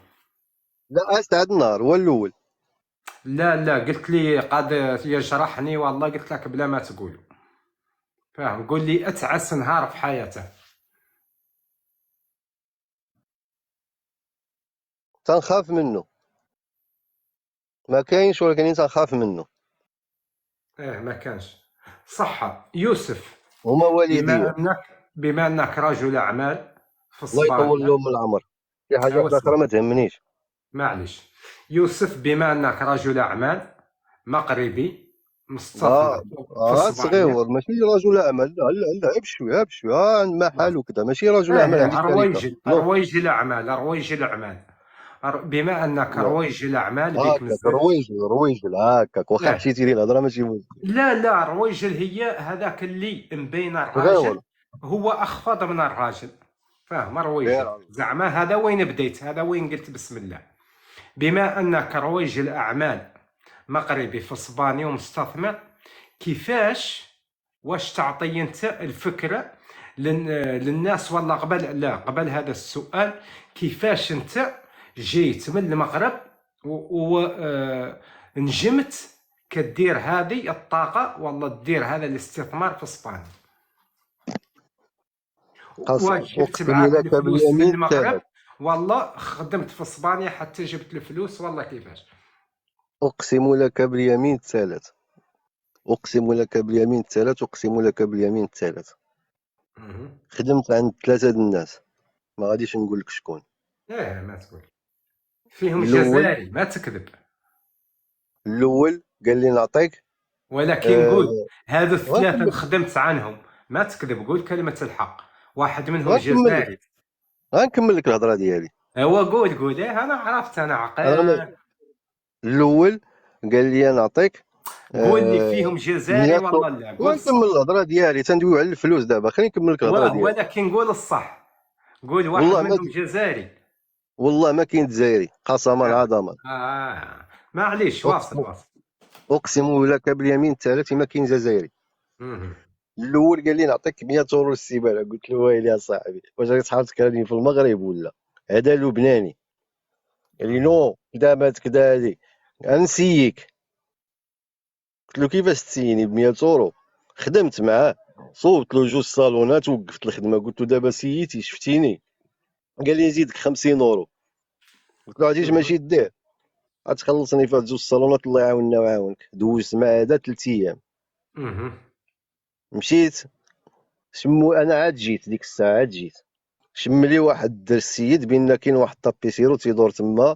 Speaker 4: لا اسعد نهار هو الاول.
Speaker 1: لا قلت لي قد يجرحني والله، قلت لك بلا ما تقول. فاهم؟ قول لي اتعس نهار في حياتك.
Speaker 4: تنخاف منه. ما كاينش ولكن تنخاف منه.
Speaker 1: ما كانش. صح يوسف،
Speaker 4: هما والديا.
Speaker 1: بما انك بما انك رجل اعمال في
Speaker 4: الله يطول
Speaker 1: اسبانيا.
Speaker 4: لهم العمر. شي حاجه واحده اخرى
Speaker 1: واسمع،
Speaker 4: ما تهمنيش.
Speaker 1: معليش يوسف، بما انك رجل اعمال مغربي
Speaker 4: اه
Speaker 1: مستثمر في اسبانيا.
Speaker 4: صغير ماشي رجل اعمال. لا لا لا بشوي بشوي عند ما حالو كذا. ماشي رجل اعمال عندي شركه نو.
Speaker 1: رويج الاعمال، بما انك
Speaker 4: لا
Speaker 1: رويج الاعمال بك
Speaker 4: هكاك
Speaker 1: مزال.
Speaker 4: رويجل هكاك واخا
Speaker 1: اه
Speaker 4: حشيتي لي الهضره ماشي مشكل.
Speaker 1: لا رويجل هي هذاك اللي مبين
Speaker 4: صغير
Speaker 1: الراجل، هو اخفض من الراجل. فاهم؟
Speaker 4: غير
Speaker 1: رويجل زعما هذا وين بديت، هذا وين قلت بسم الله. بما انك رويجل اعمال مغربي في اسبانيا ومستثمر، كيفاش، واش تعطي انت الفكره للناس، ولا قبل هذا السؤال، كيفاش انت جيت من المغرب ونجمت كدير هذه الطاقه، والله تدير هذا الاستثمار في اسبانيا؟ واش جبت
Speaker 4: اقسم
Speaker 1: معاك
Speaker 4: لك
Speaker 1: الفلوس من
Speaker 4: باليمين
Speaker 1: المغرب،
Speaker 4: ثلاث.
Speaker 1: والله خدمت في اسبانيا حتى جبت الفلوس، والله كيفاش؟
Speaker 4: اقسم لك باليمين ثلاث. اقسم لك باليمين ثلاث. اقسم لك باليمين ثلاث.
Speaker 1: مهم.
Speaker 4: خدمت عند 3 د الناس، ما غاديش نقول لك شكون.
Speaker 1: ايه ما تقول فيهم
Speaker 4: الاول
Speaker 1: جزائري ما تكذب.
Speaker 4: الاول قال لي نعطيك
Speaker 1: ولكن
Speaker 4: آه
Speaker 1: قول هادو الثلاثة اللي
Speaker 4: غنكمل
Speaker 1: خدمت عنهم، ما تكذب، قول كلمة الحق. واحد منهم
Speaker 4: غنكمل لك
Speaker 1: جزائري.
Speaker 4: غنكمل لك الهضره ديالي.
Speaker 1: هو قول ايه، انا عرفت، انا
Speaker 4: انا
Speaker 1: عقيل.
Speaker 4: الاول قال لي نعطيك
Speaker 1: قول لي
Speaker 4: آه
Speaker 1: فيهم جزائري
Speaker 4: 100.
Speaker 1: والله لا، قول
Speaker 4: غنكمل
Speaker 1: الصح.
Speaker 4: الهضره ديالي، تندويو على الفلوس دابا، خليني نكمل لك الهضره
Speaker 1: واه،
Speaker 4: ديالي.
Speaker 1: ولكن قول الصح. قول واحد
Speaker 4: والله ما
Speaker 1: منهم جزائري.
Speaker 4: والله ما كاين جزائري، قسما
Speaker 1: اه
Speaker 4: عظما.
Speaker 1: معليش، واصل
Speaker 4: اقسم
Speaker 1: واصل.
Speaker 4: اقسم لك باليمين الثلاثي ما كاين جزائري.
Speaker 1: مهم.
Speaker 4: الاول قال لي نعطيك 100 اورو السيمانه، قلت له ويلي يا صاحبي واش راك تحاول تكرهني في المغرب ولا؟ هذا لبناني. قال لي
Speaker 1: مهم.
Speaker 4: نو كدا مات كدا هادي غنسيك. قلت له كيفاش تسيني ب 100 اورو؟ خدمت معاه، صوبت له جوج صالونات ووقفت الخدمه، قلت له دابا سيتي شفتيني؟ قال لي نزيدك 50 اورو. قلت له عرفتي اش
Speaker 1: مهم.
Speaker 4: ماشي دير؟ غتخلصني في هاد جوج صالونات، الله يعاوننا ويعاونك. دوزت معاه هذا 3 ايام.
Speaker 1: مهم.
Speaker 4: مشيت شمو، انا عاد جيت ديك الساعه، عاد جيت شم لي واحد السيد بان كاين واحد طابيسيرو تيدور تما،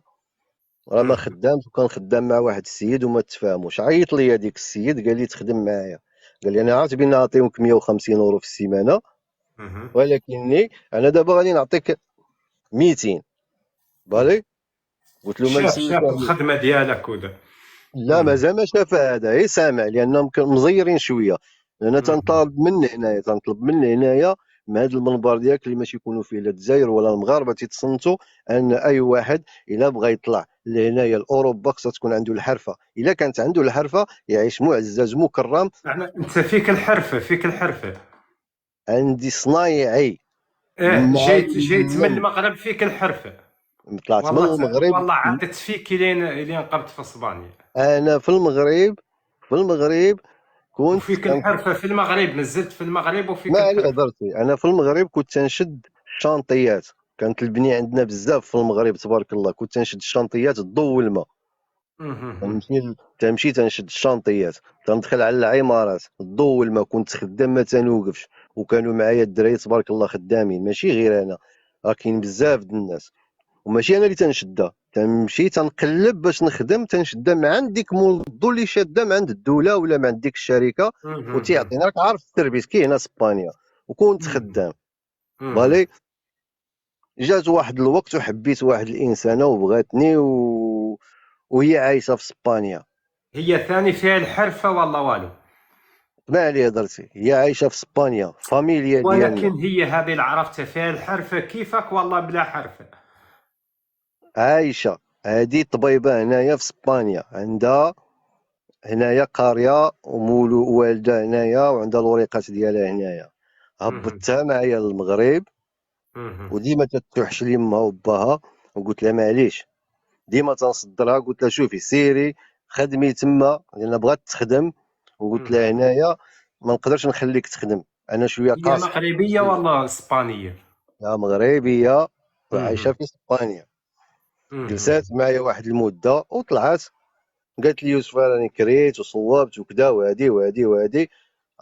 Speaker 4: راه ما
Speaker 1: مهم.
Speaker 4: خدامش، وكان خدام مع واحد السيد وما تفاهموش. عيط لي هذيك السيد قال لي تخدم معايا. قال لي انا عارف بان نعطيوك 150 اورو في السيمانه،
Speaker 1: مهم.
Speaker 4: ولكني انا دابا غادي نعطيك 200. بالي. قلت له ما نسيوش
Speaker 1: شاف
Speaker 4: عليه.
Speaker 1: الخدمة ديالك ودا.
Speaker 4: لا
Speaker 1: مهم.
Speaker 4: مازال ما شاف هذا، غير سامع، لانهم كانوا مزيرين شويه. انا
Speaker 1: مهم.
Speaker 4: تنطلب من هنايا من هذا المنبر ديالك اللي ماشي يكونوا فيه لا الجزائر ولا المغاربه تيتصنتوا، ان اي واحد الا بغى يطلع لهنايا لاوروبا خصها تكون عنده الحرفه. الا كانت عنده الحرفه يعيش معزز مكرم.
Speaker 1: يعني انت فيك الحرفة، فيك الحرفة.
Speaker 4: عندي صنايعي
Speaker 1: ايه، جيت من
Speaker 4: معلم.
Speaker 1: المغرب فيك الحرفة.
Speaker 4: طلعت من
Speaker 1: والله
Speaker 4: المغرب.
Speaker 1: والله عادت فيك لين قبت في اسبانيا.
Speaker 4: انا في المغرب كنت
Speaker 1: وفيك الحرفة في المغرب، نزلت في المغرب وفيك
Speaker 4: ما عليه
Speaker 1: الحرفة.
Speaker 4: هضرتي. انا في المغرب كنت تنشد الشانطيات، كانت البنيه عندنا بزاف في المغرب تبارك الله. كنت تنشد الشانطيات الضو والماء.
Speaker 1: مهم.
Speaker 4: تنمشي تنشد الشانطيات، تندخل على العمارات الضو والماء. كنت خدام ما تنوقفش، وكانوا معايا الدراري تبارك الله خدامين، ماشي غير انا، راه كاين بزاف د الناس. وماشي انا اللي تنشدها، تنمشي تنقلب باش نخدم، تنشدها من عند ديك مول الضو اللي شاده من عند الدوله ولا من عند ديك الشركه،
Speaker 1: مهم.
Speaker 4: وتيعطينا. راك عارف السيرفيس كاين هنا اسبانيا. وكنت
Speaker 1: مهم.
Speaker 4: خدام.
Speaker 1: مهم.
Speaker 4: بالي. جات واحد الوقت وحبيت واحد الانسانه وبغاتني وهي عايشه في اسبانيا.
Speaker 1: هي ثاني فيها الحرفة والله والو.
Speaker 4: ما عليه هضرتي، هي عايشه في اسبانيا، فاميليا
Speaker 1: ولكن
Speaker 4: ديالنا.
Speaker 1: هي هذه اللي عرفتها فيها الحرفة كيفك والله بلا حرفة.
Speaker 4: عايشه هذه طبيبه هنايا في اسبانيا، عندها هنايا قاريه ومولو والده هنايا، وعندها الوريقات ديالها هنايا.
Speaker 1: مهم.
Speaker 4: هبطتها معايا للمغرب،
Speaker 1: مهم.
Speaker 4: وديما تتوحش لي امها وباها. وقلت لها معليش، ديما تنصدرها. قلت لها شوفي سيري خدمي تما، لان بغات تخدم. وقلت لها
Speaker 1: مهم.
Speaker 4: هنايا ما نقدرش نخليك تخدم، انا شويه
Speaker 1: هي
Speaker 4: قاصح.
Speaker 1: مغربية والله اسبانية.
Speaker 4: يا مغربيه وعايشه
Speaker 1: مهم.
Speaker 4: في اسبانيا.
Speaker 1: مهم.
Speaker 4: جلسات معايا واحد المده وطلعت. قالت لي يوسف راني كريت وصوبت وكذا وهادي وهادي وهادي.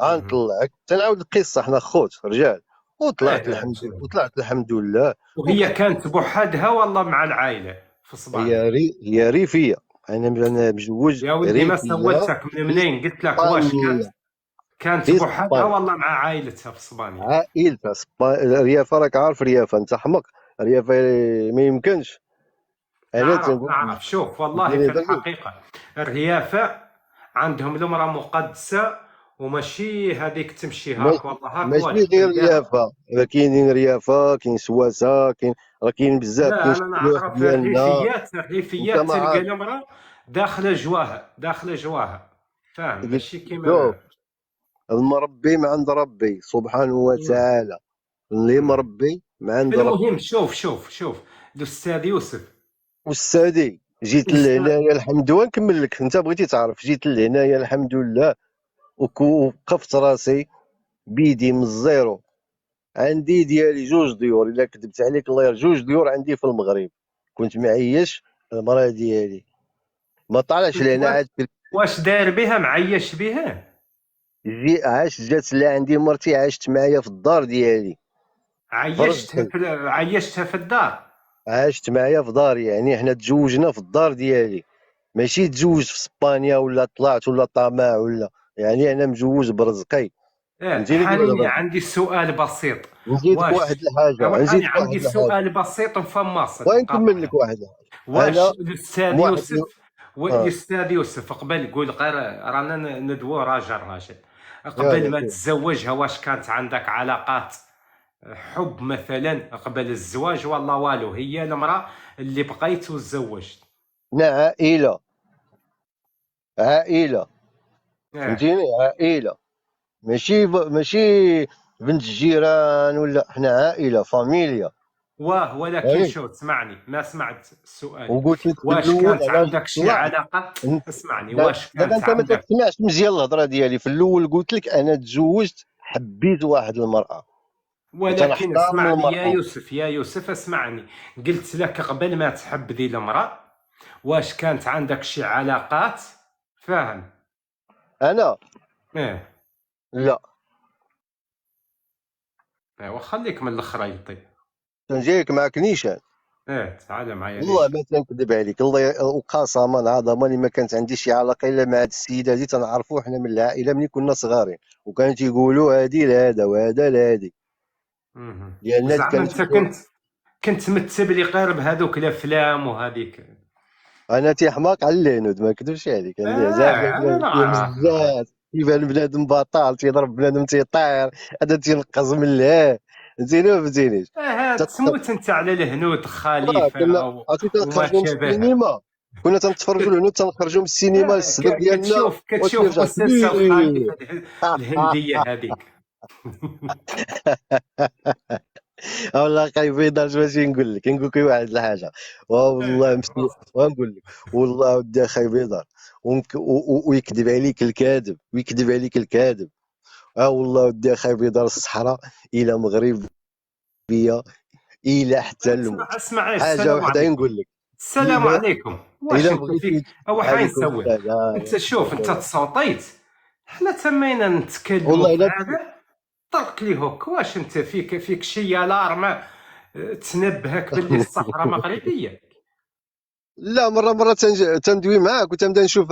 Speaker 1: مهم.
Speaker 4: غنطلعك تنعاود القصه، حنا خوت رجال. وطلعت
Speaker 1: ايه
Speaker 4: الحمد لله،
Speaker 1: شوف.
Speaker 4: وطلعت الحمد لله.
Speaker 1: وهي كانت بوحدها والله مع العائلة في اسبانيا.
Speaker 4: هي ريفيه. انا مزوج
Speaker 1: يا ودي ما
Speaker 4: ريفيه
Speaker 1: سولتك من
Speaker 4: في
Speaker 1: منين، قلت لك واش كانت،
Speaker 4: اسبانيا.
Speaker 1: كانت
Speaker 4: في
Speaker 1: بوحدها
Speaker 4: اسبانيا
Speaker 1: والله مع عائلتها في اسبانيا.
Speaker 4: عائلتها ريافه. راك عارف ريافه انت حمق. ريافه ما يمكنش. انا
Speaker 1: نعرف
Speaker 4: تنقول
Speaker 1: نعرف، شوف والله
Speaker 4: ديري
Speaker 1: في
Speaker 4: بالك.
Speaker 1: الحقيقة الريافة عندهم المرأة مقدسة، وماشي هذيك تمشي هاك
Speaker 4: ماشي
Speaker 1: والله هاك
Speaker 4: ماشي
Speaker 1: واش
Speaker 4: غير
Speaker 1: تلقاها.
Speaker 4: ريافه، راه كاينين ريافه، كاين سواسه، كاين، راه كاين بزاف، كاين
Speaker 1: لا انا
Speaker 4: الشلوح
Speaker 1: نعرف
Speaker 4: ديالنا.
Speaker 1: الريفيات،
Speaker 4: انت
Speaker 1: الريفيات
Speaker 4: ما
Speaker 1: تلقى
Speaker 4: عارف.
Speaker 1: المرأة داخلة جواها، داخلة جواها، فاهم،
Speaker 4: قلت
Speaker 1: ماشي
Speaker 4: شوف،
Speaker 1: كيما.
Speaker 4: المربي من عند ربي سبحانه
Speaker 1: مم.
Speaker 4: وتعالى، اللي
Speaker 1: مم.
Speaker 4: مربي من عند ربي.
Speaker 1: المهم شوف الاستاذ يوسف.
Speaker 4: والسادي جيت
Speaker 1: الإسلام.
Speaker 4: لهنايا الحمد لله. نكمل لك، انت بغيتي تعرف. جيت لهنايا الحمد لله، وقفت راسي بيدي من الزيرو. عندي ديالي جوج ديور، الا كذبت عليك الله جوج ديور عندي في المغرب. كنت معيش المراه ديالي، ما طالعش
Speaker 1: كنت
Speaker 4: لهنا عاد.
Speaker 1: واش داير بها، معيش بها.
Speaker 4: جات لعندي مرتي، عاشت معايا في الدار ديالي في
Speaker 1: عيشتها
Speaker 4: رزقل.
Speaker 1: في عيشتها في الدار.
Speaker 4: عاشت معايا في داري، يعني حنا تزوجنا في الدار ديالي، ماشي تزوجت في اسبانيا ولا طلعت ولا طماع ولا، يعني انا مجوج برزقي. فهمتيني كيفاش
Speaker 1: حنيني
Speaker 4: غادي.
Speaker 1: عندي سؤال بسيط.
Speaker 4: نزيدك واحد
Speaker 1: واش
Speaker 4: الحاجه،
Speaker 1: أنا
Speaker 4: نزيدك واحد
Speaker 1: عندي
Speaker 4: الحاجه،
Speaker 1: سؤال بسيط مفمص
Speaker 4: ونكمل
Speaker 1: نقاطعك.
Speaker 4: لك واحد الحاجه.
Speaker 1: واش
Speaker 4: انا
Speaker 1: الاستاذ
Speaker 4: واحد
Speaker 1: يوسف
Speaker 4: اه
Speaker 1: الاستاذ يوسف قبل قول غير رانا ندوو راجل قبل
Speaker 4: يلا
Speaker 1: ما
Speaker 4: كيف.
Speaker 1: تتزوجها واش كانت عندك علاقات حب مثلا قبل الزواج ولا والو؟ هي المرأة اللي بقيت وتزوجت.
Speaker 4: حنا عائله، عائله،
Speaker 1: اه
Speaker 4: فهمتيني، عائله، ماشي بنت الجيران ولا، حنا عائله فاميليا.
Speaker 1: واه، ولكن
Speaker 4: يعني
Speaker 1: شو تسمعني، ما سمعت سؤالي.
Speaker 4: وقلت لك في
Speaker 1: واش
Speaker 4: الاول
Speaker 1: كانت
Speaker 4: علاش
Speaker 1: عندك شي
Speaker 4: طلع.
Speaker 1: علاقة؟
Speaker 4: انت
Speaker 1: اسمعني، واش
Speaker 4: دابا
Speaker 1: كانت
Speaker 4: انت ما
Speaker 1: عندك؟
Speaker 4: تسمعش مزيان الهضره ديالي. في الاول قلت لك انا تزوجت، حبيت واحد المراه
Speaker 1: ولكن
Speaker 4: وتنحترم
Speaker 1: اسمعني يا
Speaker 4: المراه.
Speaker 1: يوسف، يا يوسف اسمعني. قلت لك قبل ما تحب ذي المرأة واش كانت عندك شي علاقات؟ فاهم؟
Speaker 4: انا
Speaker 1: ايه.
Speaker 4: لا،
Speaker 1: ايوا خليك من الخريطي.
Speaker 4: تنجيك معك نيشان.
Speaker 1: ايه تعال معايا
Speaker 4: والله
Speaker 1: ليش.
Speaker 4: ما تنكذب عليك، الله وقسما عظما ما كانت عندي شي علاقه الا مع هاد السيده هادي. تنعرفو حنا من العائله ملي كنا صغارين، وكانوا تيقولوا هادي لهذا وهذا لهادي، لان هادي
Speaker 1: زعما
Speaker 4: كانت
Speaker 1: انت كنت متبلي غير بهذوك الافلام وهذيك.
Speaker 4: انا تيحماق على الهنود، ما نكذبش عليك، عندي عزاز
Speaker 1: انا
Speaker 4: الافلام فيهم
Speaker 1: نعرف
Speaker 4: بزاف. كيبان بنادم بطال تيضرب بنادم تيطير، هذا تينقز من الهاه. فهمتيني ما فهمتينيش.
Speaker 1: تموت انت على الهنود خليفة
Speaker 4: كنا
Speaker 1: او
Speaker 4: عرفتي
Speaker 1: وما
Speaker 4: تنخرجوا من
Speaker 1: شابه.
Speaker 4: السينما، كنا تنتفرجوا الهنود، تنخرجوا من السينما الصدر ديالنا
Speaker 1: كتشوف
Speaker 4: وتيرجع
Speaker 1: مسلسل
Speaker 4: كبير.
Speaker 1: خليفة الهندية هذيك.
Speaker 4: والله خايف يدرج، ماشي نقول لك واحد الحاجه، والله ونقول لك، والله ودي خايب يدار، ويكذب عليك الكاذب، ويكذب عليك الكاذب. والله ودي خايب يدار الصحراء الى مغربيه، الى حتى الموت.
Speaker 1: اسمع
Speaker 4: حاجه
Speaker 1: السلام
Speaker 4: واحده
Speaker 1: عليكم.
Speaker 4: نقول لك،
Speaker 1: السلام
Speaker 4: الى
Speaker 1: عليكم. واش
Speaker 4: الى
Speaker 1: انت فيك
Speaker 4: بغيتي.
Speaker 1: او حين
Speaker 4: عليكم
Speaker 1: نسوي؟
Speaker 4: السلام.
Speaker 1: انت شوف، انت تصوتيت، حنا تمينا نتكلموا
Speaker 4: والله
Speaker 1: في
Speaker 4: الا
Speaker 1: هذا. طرق لي هوك. واش انت فيك شي الارم تنبهك باللي الصحراء مغربيه؟
Speaker 4: لا، مره تندوي معاك وتنبدا نشوف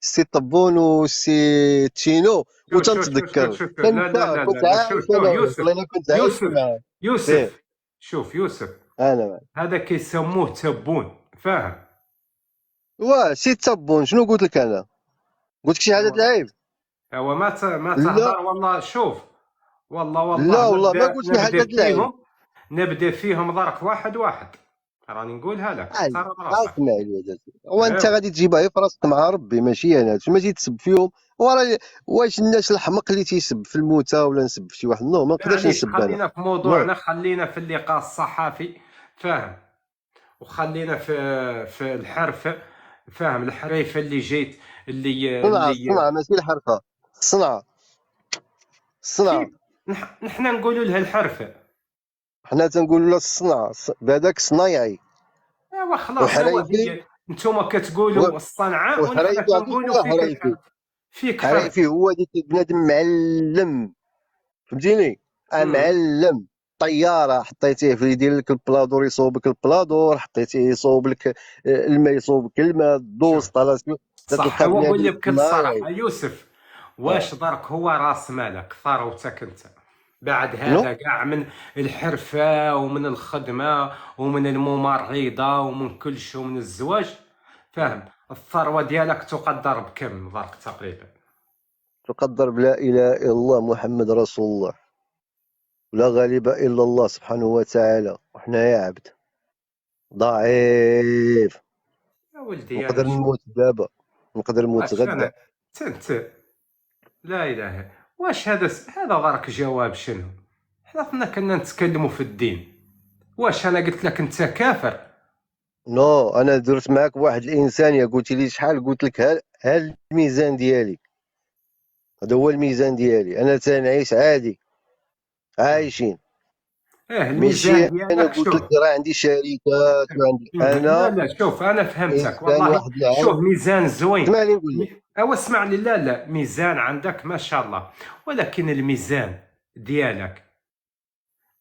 Speaker 4: السي طبون والسي تشينو
Speaker 1: شو شو شو شو
Speaker 4: وتنتذكر.
Speaker 1: شو شو. لا لا
Speaker 4: تنسى
Speaker 1: لا
Speaker 4: كنت
Speaker 1: لا لا، شو
Speaker 4: عايش
Speaker 1: شو
Speaker 4: انا وياك،
Speaker 1: يوسف.
Speaker 4: والله انا كنت عايش
Speaker 1: يوسف
Speaker 4: معاك. ايه،
Speaker 1: يوسف شوف يوسف،
Speaker 4: انا معاك.
Speaker 1: هذا كيسموه تبون، فاهم؟
Speaker 4: سي تبون شنو قلت لك انا؟ قلت لك شي حاجه
Speaker 1: هو
Speaker 4: تعيب؟
Speaker 1: هو ما
Speaker 4: لا
Speaker 1: تهضر والله. شوف، والله
Speaker 4: لا والله ما
Speaker 1: نبدا
Speaker 4: قلت لك حاجه تعيب.
Speaker 1: نبدا فيهم ضرك واحد واحد. راني نقولها لك
Speaker 4: عادي،
Speaker 1: احترم راسك.
Speaker 4: اسمع لي هذا، وانت
Speaker 1: ايوا
Speaker 4: غادي تجيبها غير في راسك مع ربي، ماشي انا. تما تسب فيهم، وراه واش الناس الحمق اللي تيسب في الموتى ولا نسب في شي واحد؟ نو، ما نقدرش
Speaker 1: معليش،
Speaker 4: نسب انا.
Speaker 1: خلينا في
Speaker 4: نو،
Speaker 1: موضوعنا، خلينا في اللقاء الصحفي، فاهم؟ وخلينا في الحرفه، فاهم؟ الحريفه اللي جيت،
Speaker 4: صنعة
Speaker 1: اللي
Speaker 4: الصنعة ماشي الحرفة، الصنعة الصنعة.
Speaker 1: كيف نحنا نقولوا لها الحرفه.
Speaker 4: حنا تنقولوا لا الصنعة، بهذاك صنايعي.
Speaker 1: ايوا خلاص، ايوا
Speaker 4: وحرايفي
Speaker 1: هي نتوما كتقولوا الصنعاء ونحنا
Speaker 4: وحرايفي عرفتي
Speaker 1: كنقولوا
Speaker 4: شنو
Speaker 1: فيك
Speaker 4: حرايفي؟
Speaker 1: الحرف. فيك حرف.
Speaker 4: حرايفي هو ديك بنادم معلم، فهمتيني؟
Speaker 1: مم.
Speaker 4: معلم. طيارة حطيتيه في يدير لك البلادور يصوب لك البلادور، حطيتيه يصوب لك الماء يصوب لك الماء،
Speaker 1: شوف،
Speaker 4: دوز طالاسيو.
Speaker 1: صح،
Speaker 4: تلقى
Speaker 1: هو قول
Speaker 4: بنادم
Speaker 1: لي بكل
Speaker 4: صنايعي.
Speaker 1: صراحه يوسف،
Speaker 4: اه
Speaker 1: واش درك هو راس مالك ثروتك انت بعد
Speaker 4: شنو؟
Speaker 1: هذا كاع من الحرفه ومن الخدمه ومن الممرضه ومن كل شيء ومن الزواج، فاهم؟ الثروه ديالك تقدر بكم درك تقريبا؟
Speaker 4: تقدر بلا إله إلا الله محمد رسول الله، ولا غالب إلا الله سبحانه وتعالى، وحنا يا عبد ضعيف.
Speaker 1: يا ولدي انا
Speaker 4: نقدر
Speaker 1: شوف.
Speaker 4: نموت دابا، نقدر نموت
Speaker 1: واش
Speaker 4: غدا.
Speaker 1: انا تنت لا اله. واش هذا درك جواب شنو؟ حنا كنا نتكلموا في الدين. واش انا قلت لك انت كافر؟
Speaker 4: نو، انا درت معاك بواحد الانسانيه، قلت لي شحال، قلت لك ها الميزان ديالي، هذا هو الميزان ديالي. انا تنعيش عادي،
Speaker 1: مم.
Speaker 4: عايشين.
Speaker 1: ايه
Speaker 4: ماشي
Speaker 1: الميزان
Speaker 4: انا
Speaker 1: ديالك
Speaker 4: قلت لك
Speaker 1: شوف.
Speaker 4: راه عندي شركات وعندي،
Speaker 1: لا
Speaker 4: انا
Speaker 1: لا، شوف انا فهمتك
Speaker 4: انسان
Speaker 1: والله.
Speaker 4: واحد
Speaker 1: شوف
Speaker 4: العام.
Speaker 1: ميزان زوين.
Speaker 4: اسمعني نقول لك،
Speaker 1: او اسمع لي، لا لا، ميزان عندك ما شاء الله، ولكن الميزان ديالك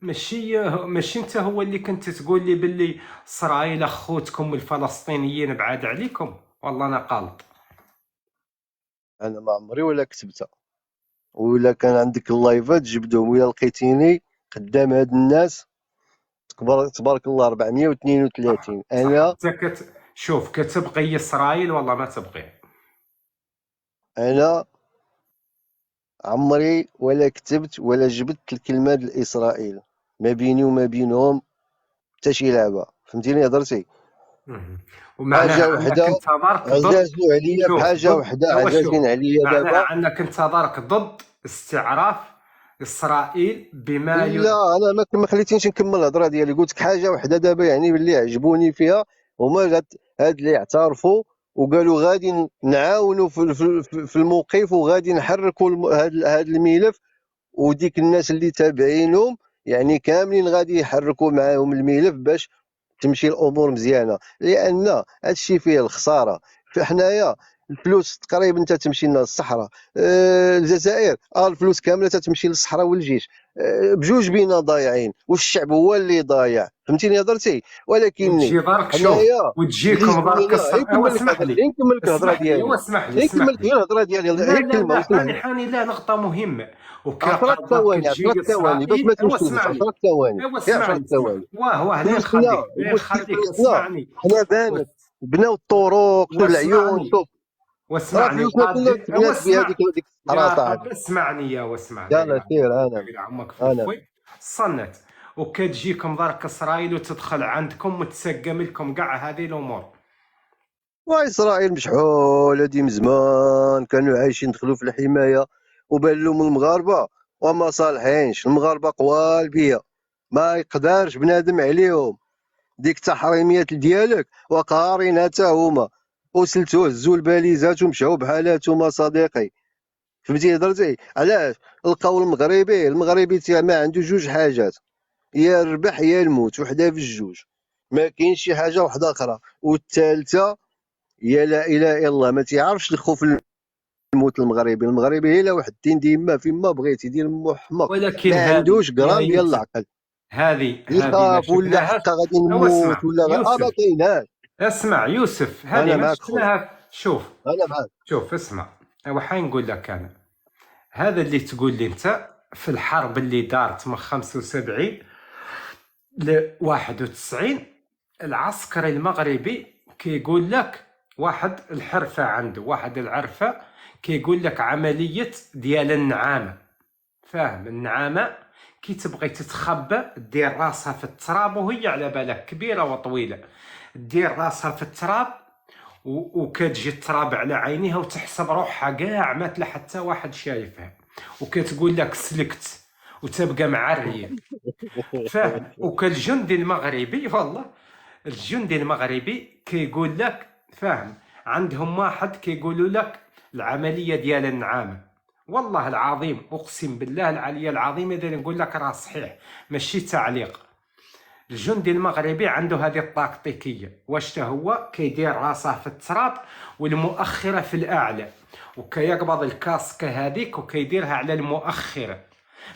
Speaker 1: ماشي انت هو اللي كنت تقول لي باللي اسرائيل اخوتكم الفلسطينيين بعاد عليكم، والله انا غلط.
Speaker 4: انا ما عمري ولا كتبتها، ولا كان عندك اللايفات جبدهم ولا لقيتيني قدام هاد الناس تبارك الله 432.
Speaker 1: صح،
Speaker 4: انا
Speaker 1: انت شوف، كتبغي اسرائيل والله ما تبغي.
Speaker 4: انا عمري ولا كتبت ولا جبت الكلمه ديال اسرائيل، ما بيني وما بينهم حتى شي لعبه، فهمتيني هضرتي؟
Speaker 1: مهم.
Speaker 4: حاجه
Speaker 1: ومعناها انك
Speaker 4: وحده
Speaker 1: انتظرت ضد،
Speaker 4: عزازوا عليا
Speaker 1: شوف
Speaker 4: بحاجه
Speaker 1: ضد،
Speaker 4: وحده
Speaker 1: هو شوف،
Speaker 4: عزازين عليا دابا.
Speaker 1: معناها انك انتظرك ضد استعراف اسرائيل بما
Speaker 4: لا انا ما خليتينيش نكمل الهضره ديالي، قلت لك حاجه وحده دابا يعني باللي عجبوني فيها هما هاد اللي اعترفوا وقالوا غادي نعاونوا في الموقف وغادي نحركوا هاد الملف، وديك الناس اللي تابعينهم يعني كاملين غادي يحركوا معاهم الملف باش تمشي الامور مزيانه، لان هادشي فيه الخساره. فحنايا الفلوس تقريبا تتمشي لنا للصحراء، الجزائر الفلوس كامله تتمشي للصحراء والجيش، بجوج بينا ضايعين والشعب هو اللي ضايع، فهمتيني هضرتي؟ ولكني
Speaker 1: وتجي درك شوف،
Speaker 4: حنايا اللي
Speaker 1: وتجيكم درك
Speaker 4: زوينه غير
Speaker 1: او
Speaker 4: نكمل لك
Speaker 1: اسمح
Speaker 4: الهضره،
Speaker 1: لي،
Speaker 4: غير نكمل لك الهضره
Speaker 1: اسمح لي، او
Speaker 4: ديالي،
Speaker 1: اسمح لي،
Speaker 4: غير
Speaker 1: اسمح
Speaker 4: نكمل لك
Speaker 1: لي.
Speaker 4: الهضره ديالي،
Speaker 1: لا
Speaker 4: غير
Speaker 1: لا
Speaker 4: كلمه
Speaker 1: لا،
Speaker 4: واسمعني.
Speaker 1: حاني لا، نقطة مهمة.
Speaker 4: 10
Speaker 1: وكقرضك
Speaker 4: ثواني 10
Speaker 1: تجي
Speaker 4: ثواني باش ما
Speaker 1: إسرائيل، أو
Speaker 4: تنشوش،
Speaker 1: اسمعني،
Speaker 4: 10 ثواني
Speaker 1: أو
Speaker 4: غير 10
Speaker 1: اسمعني، اسمع،
Speaker 4: ثواني.
Speaker 1: واه واه، لين
Speaker 4: فلوسنا
Speaker 1: نخليك، لين
Speaker 4: قلت لك
Speaker 1: نخليك،
Speaker 4: فلوسنا
Speaker 1: اسمعني.
Speaker 4: حنا بانت، بناو الطرق، شوف العيون،
Speaker 1: واسمعني،
Speaker 4: شوف راه
Speaker 1: واسمعني
Speaker 4: فلوسنا كلها
Speaker 1: وغادي، أو
Speaker 4: تبنات
Speaker 1: اسمع.
Speaker 4: ديك الصحراء
Speaker 1: يا طب
Speaker 4: صاحبي.
Speaker 1: اسمعني يا، واسمعني
Speaker 4: يلا
Speaker 1: يا،
Speaker 4: سير انا
Speaker 1: يا عمك في
Speaker 4: انا
Speaker 1: الخوي صنت. وكتجيكم دارك اسرائيل وتدخل عندكم وتسقم لكم كاع هذه الامور.
Speaker 4: واسرائيل مشحول هادي من زمان كانوا عايشين دخلوا في الحمايه وبان لهم المغاربه وما صالحينش، المغاربه قوال بيا ما يقدرش بنادم عليهم، ديك التحريميات ديالك وقارين حتى هما وسلتو هزوا الباليزات ومشاو بحالاتهم صديقي، فهمتي هضرتي؟ علاش؟ لقاو المغربي ما عنده جوج حاجات، يا الربح يا الموت، وحده في الجوج، ما كاينش شي حاجه وحده اخرى، والثالثه يا لا اله الا الله، ما تيعرفش الخوف الموت. المغربي الا واحد الدين ديما فيما بغيتي يدير محمق،
Speaker 1: ولكن
Speaker 4: ما
Speaker 1: هذه
Speaker 4: عندوش
Speaker 1: يا
Speaker 4: غرام ديال
Speaker 1: يوسف،
Speaker 4: العقل،
Speaker 1: هذه ما
Speaker 4: يخاف ولا
Speaker 1: شفناهاش.
Speaker 4: حقا غادي
Speaker 1: أو
Speaker 4: نموت
Speaker 1: اسمع
Speaker 4: ولا ما
Speaker 1: يوسف،
Speaker 4: كايناش.
Speaker 1: اسمع يوسف، هذه
Speaker 4: انا
Speaker 1: ما
Speaker 4: معاك خويا،
Speaker 1: شفناها. شوف،
Speaker 4: انا معاك.
Speaker 1: شوف اسمع، وحين نقول لك انا، هذا اللي تقول لي انت في الحرب اللي دارت من 75 ل 91، العسكري المغربي كيقول لك واحد الحرفة عنده، واحد العرفة، كيقول لك عملية ديال النعامة، فاهم؟ النعامة كي تبغي تتخبى دير راسها في التراب، وهي على بالك كبيرة وطويلة، دير راسها في التراب وكتجي التراب على عينيها وتحسب روحها كاع ما تلا حتى واحد شايفها، وكتقول لك سلكت وتبقى معرية، فاهم؟ وكالجندي المغربي والله، الجندي المغربي كيقول لك، فاهم؟ عندهم واحد كيقولوا لك العملية ديال النعامة، والله العظيم اقسم بالله العلي العظيم اذا نقول لك راه صحيح ماشي تعليق. الجندي المغربي عنده هذه التكتيكيه، واش هو كيدير راسه في التراب والمؤخره في الاعلى، وكيقبض الكاسكه هذيك وكيديرها على المؤخره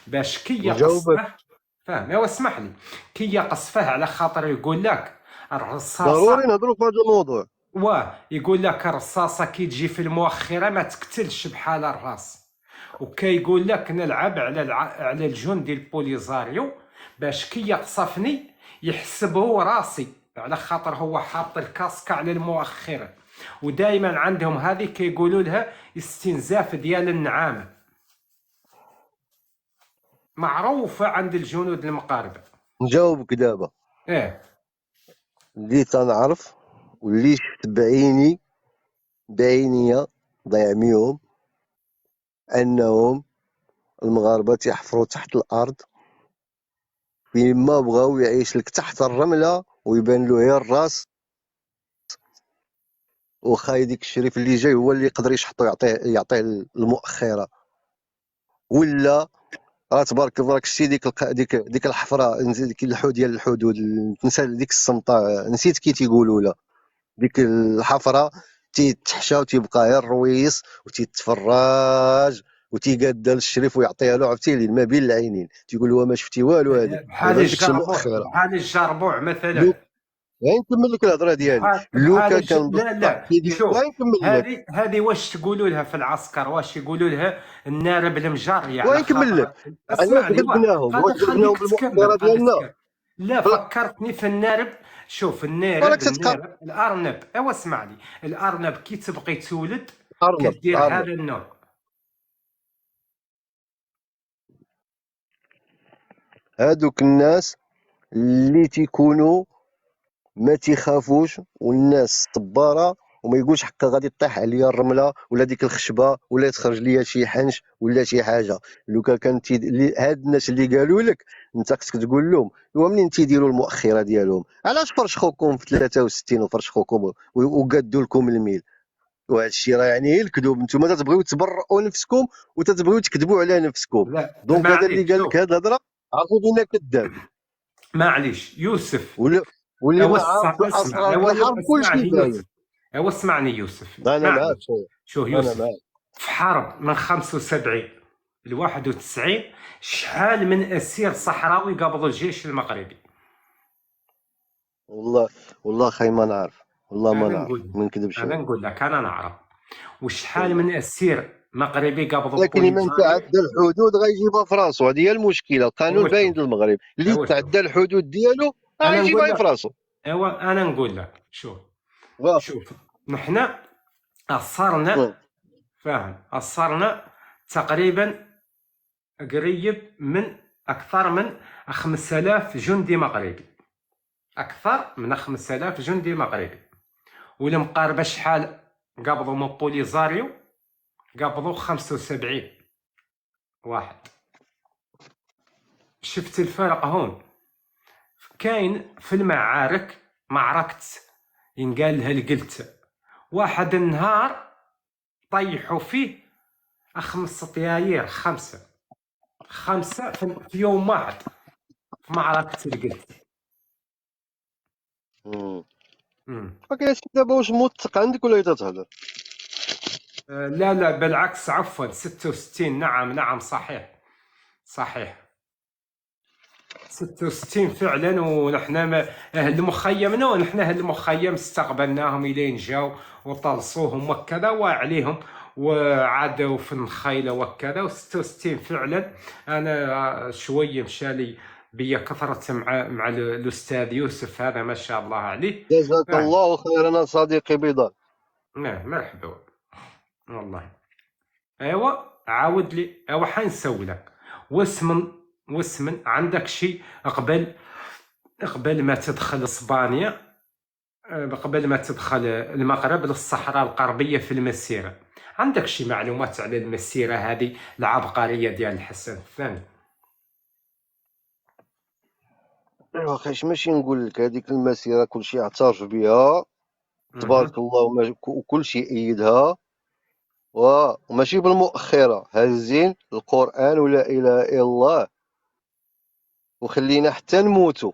Speaker 1: باش كي
Speaker 4: نجاوبك
Speaker 1: يقصفه، فاهم؟ يا اسمح لي، كي يقصفه على خاطر يقول لك
Speaker 4: ضروري
Speaker 1: الرصاصه،
Speaker 4: نهضروا في هذا الموضوع.
Speaker 1: يقول لك الرصاصه كي تجي في المؤخره ما تقتلش بحال الراس، وكيقول لك نلعب على الجندي البوليزاريو باش كي يقصفني يحسب هو راسي، على خاطر هو حاط الكاسكه على المؤخره. ودائما عندهم هذه كيقولوا لها استنزاف ديال النعامه، معروفه عند الجنود المغاربه.
Speaker 4: نجاوبك دابا
Speaker 1: ايه،
Speaker 4: اللي تنعرف واللي شفت بعينيا ضيع ميهم انهم المغاربه تيحفروا تحت الارض، فين ما بغاو يعيش لك تحت الرمله ويبان له غير الراس، وخا ديك الشريف اللي جاي هو اللي يقدر يشحطو يعطيه المؤخره، ولا راه تبارك الله راك شتي ديك الحفره، ديك الحود ديال الحدود، نسى ديك السمطه، نسيت كي تيقولوا لها ديك الحفره تيتحشى وتيبقى غير الرويس وتيتفرج وتيقاد الشريف ويعطيها له عرفتي ما بين العينين، تيقول له ما شفتي والو هذه.
Speaker 1: بحال
Speaker 4: دابا ديك
Speaker 1: الجربوع،
Speaker 4: المؤخره.
Speaker 1: بحال الجربوع
Speaker 4: لو
Speaker 1: مثلا.
Speaker 4: غير نكمل لك الهضره ديالي.
Speaker 1: بحال
Speaker 4: لوكا كان
Speaker 1: لا
Speaker 4: بصح
Speaker 1: لا
Speaker 4: كيدير
Speaker 1: شوف،
Speaker 4: غير نكمل لك
Speaker 1: هذه واش تقولوا لها في العسكر؟ واش يقولوا لها النارب المجري
Speaker 4: غير
Speaker 1: على
Speaker 4: نكمل لك.
Speaker 1: خاطر؟
Speaker 4: علاش
Speaker 1: اسمعني،
Speaker 4: غلبناهم
Speaker 1: خليك
Speaker 4: بالمؤخره
Speaker 1: تكمل،
Speaker 4: ديالنا؟
Speaker 1: لا
Speaker 4: بلا-
Speaker 1: فكرتني في النارب. شوف
Speaker 4: راك تتقرب.
Speaker 1: الارنب، ايوا اسمعني، الارنب كي تبغي تولد
Speaker 4: ارنب
Speaker 1: كدير
Speaker 4: ارنب
Speaker 1: هذا النوع.
Speaker 4: هادوك الناس اللي تيكونوا ما تيخافوش والناس طباره وما يقولش حقا غادي طيح عليا الرمله ولا ديك الخشبه ولا تخرج ليا شي حنش ولا شي حاجه. لو كان هاد الناس اللي قالوا لك انت خصك تقول لهم هو منين تيديروا المؤخره ديالهم علاش فرشخوكم في 63 وفرشخوكم وقادوا لكم الميل. وهذا الشيء راه يعني الكذوب. انتم تتبغيو تبرئوا نفسكم وتتبغيو تكذبوا على نفسكم.
Speaker 1: لا
Speaker 4: دونك هذا اللي
Speaker 1: معليش
Speaker 4: قال
Speaker 1: شوف،
Speaker 4: لك هاد الهضره عرفوا بينا كذاب.
Speaker 1: معليش يوسف.
Speaker 4: واللي ما عارف
Speaker 1: اسمع،
Speaker 4: اسرار الحرب كلشي
Speaker 1: اسمعني
Speaker 4: باين.
Speaker 1: يوسف، اسمعني يوسف،
Speaker 4: انا معاك
Speaker 1: معليش.
Speaker 4: خويا.
Speaker 1: شو
Speaker 4: انا
Speaker 1: يوسف،
Speaker 4: معاك.
Speaker 1: في حرب من 75 ل 91 شحال من اسير صحراوي قابضوا الجيش المغربي؟
Speaker 4: والله خاي ما نعرف. والله ما
Speaker 1: انا
Speaker 4: نعرف
Speaker 1: نقول
Speaker 4: ما نكذبش
Speaker 1: انا
Speaker 4: عليك.
Speaker 1: نقول لك انا نعرف. وشحال
Speaker 4: والله
Speaker 1: من اسير مغربي قابضوا
Speaker 4: لكن من
Speaker 1: بوليزاريو؟
Speaker 4: تعدى الحدود غيجيبها فراسو. هذه هي المشكله. القانون
Speaker 1: هو
Speaker 4: باين
Speaker 1: شوف،
Speaker 4: للمغرب اللي
Speaker 1: هو شوف،
Speaker 4: تعدى الحدود ديالو
Speaker 1: انا نقول
Speaker 4: غيجيبها
Speaker 1: لك،
Speaker 4: فراسو.
Speaker 1: انا نقول لك شوف،
Speaker 4: واه.
Speaker 1: نحنا أصرنا، فاهم، أصرنا تقريبا قريب من أكثر من 5000 جندي مغربي، أكثر من 5000 جندي مغربي. والمقاربة شحال قبضوا من بوليزاريو؟ قبضوا 75 واحد. شفت الفرق هون؟ كاين في المعارك معركة ينقال لها القلت، واحد النهار طيحوا فيه 5 طياير، خمسة في يوم واحد في معركة القلت.
Speaker 4: ولكن دابا واش موثق عندك ولا تتهضر؟
Speaker 1: لا بالعكس، عفوا 66. نعم صحيح 66 فعلا. ونحن اهل المخيم، ونحن اهل المخيم استقبلناهم الين جاو وطلصوهم وكذا وعليهم وعادوا في النخيله وكذا. و66 فعلا. انا شويه مشالي بيا كثرة مع الاستاذ يوسف هذا ما شاء الله عليه.
Speaker 4: جزاك الله خيرا صديقي بيضاء.
Speaker 1: مرحبا والله. ايوا عاود لي، ايوا حنسولك واسمن عندك شي قبل ما تدخل اسبانيا، قبل ما تدخل المغرب للصحراء الغربية في المسيرة، عندك شي معلومات على المسيرة هذه العبقرية ديال الحسن الثاني؟
Speaker 4: ايوا خايش ماشي نقول لك هذيك المسيره كلشي اعترف بها تبارك الله وكلشي ايدها وماشي بالمؤخره. هازين القران ولا اله الا الله وخلينا حتى نموتوا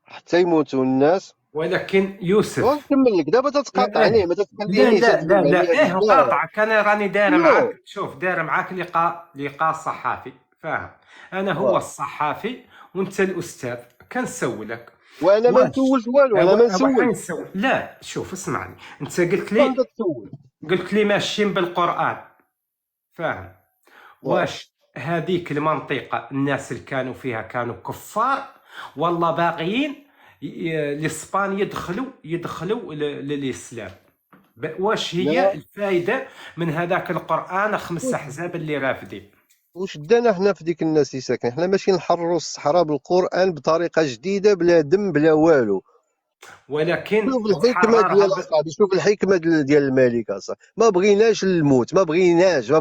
Speaker 4: حتى يموتوا الناس.
Speaker 1: ولكن يوسف،
Speaker 4: ونكمل لك دابا تتقاطعني ما تخلينيش تقول عليا
Speaker 1: نقاطعك. انا راني داير معاك، شوف داير معاك لقاء صحافي، فاهم؟ انا هو الصحافي وانت الاستاذ، كنسولك.
Speaker 4: وانا ما نسولش والو. انا ما نسول.
Speaker 1: لا شوف اسمعني، انت قلت لي ماشيين بالقران، فاهم؟ واش هذيك المنطقه الناس اللي كانوا فيها كانوا كفار والله باغيين الاسبان يدخلوا للاسلام؟ واش هي الفائده من هذاك القران 5 احزاب اللي رافدين؟
Speaker 4: واش دانا حنا في ديك الناس اللي ساكنين؟ حنا ماشي نحرروا الصحراء بالقران بطريقه جديده بلا دم بلا والو.
Speaker 1: ولكن
Speaker 4: شوف الحكمه ديال اصاحبي، شوف الحكمه ديال الملك اصاحبي. ما بغيناش الموت، ما بغيناش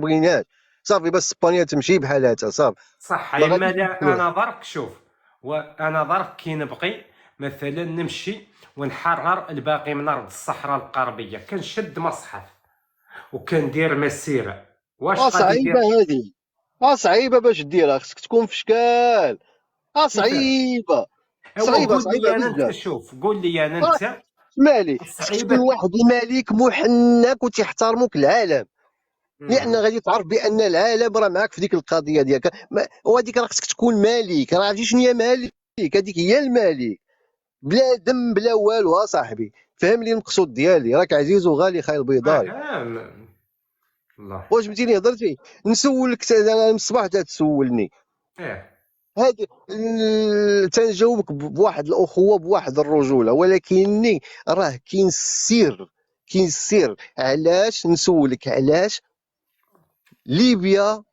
Speaker 4: صافي. بس اسبانيا تمشي بحالاتها صافي.
Speaker 1: صح. اما انا ضرك شوف، وانا ضرك كي نبغي مثلا نمشي ونحرر الباقي من ارض الصحراء الغربيه، كنشد مصحف وكندير مسيره. واش
Speaker 4: صعيبه هذه؟ صعيبه باش ديرها، خصك تكون في شكال. صعيبه
Speaker 1: قول لي
Speaker 4: بزاف.
Speaker 1: انت، شوف قول لي انت
Speaker 4: مالي خصك تكون
Speaker 1: صعيبه.
Speaker 4: واحد الملك محنك وتحترمك العالم، لان غادي تعرف بان العالم راه معاك في ديك القضيه ديالك. وهذيك راه خصك تكون ملك، راه عرفتي شنو هي ملك؟ هذيك هي الملك، بلا دم بلا والو اصاحبي. فهمني المقصود ديالي، راك عزيز وغالي خاي البيضاوي.
Speaker 1: الله.
Speaker 4: واش فهمتيني هضرتي؟ نسولك انا من الصباح تسولني
Speaker 1: ايه
Speaker 4: هادي تنجاوبك بواحد الاخوه بواحد الرجوله، ولكني راه كاين السر، كاين السر. علاش نسولك؟ علاش ليبيا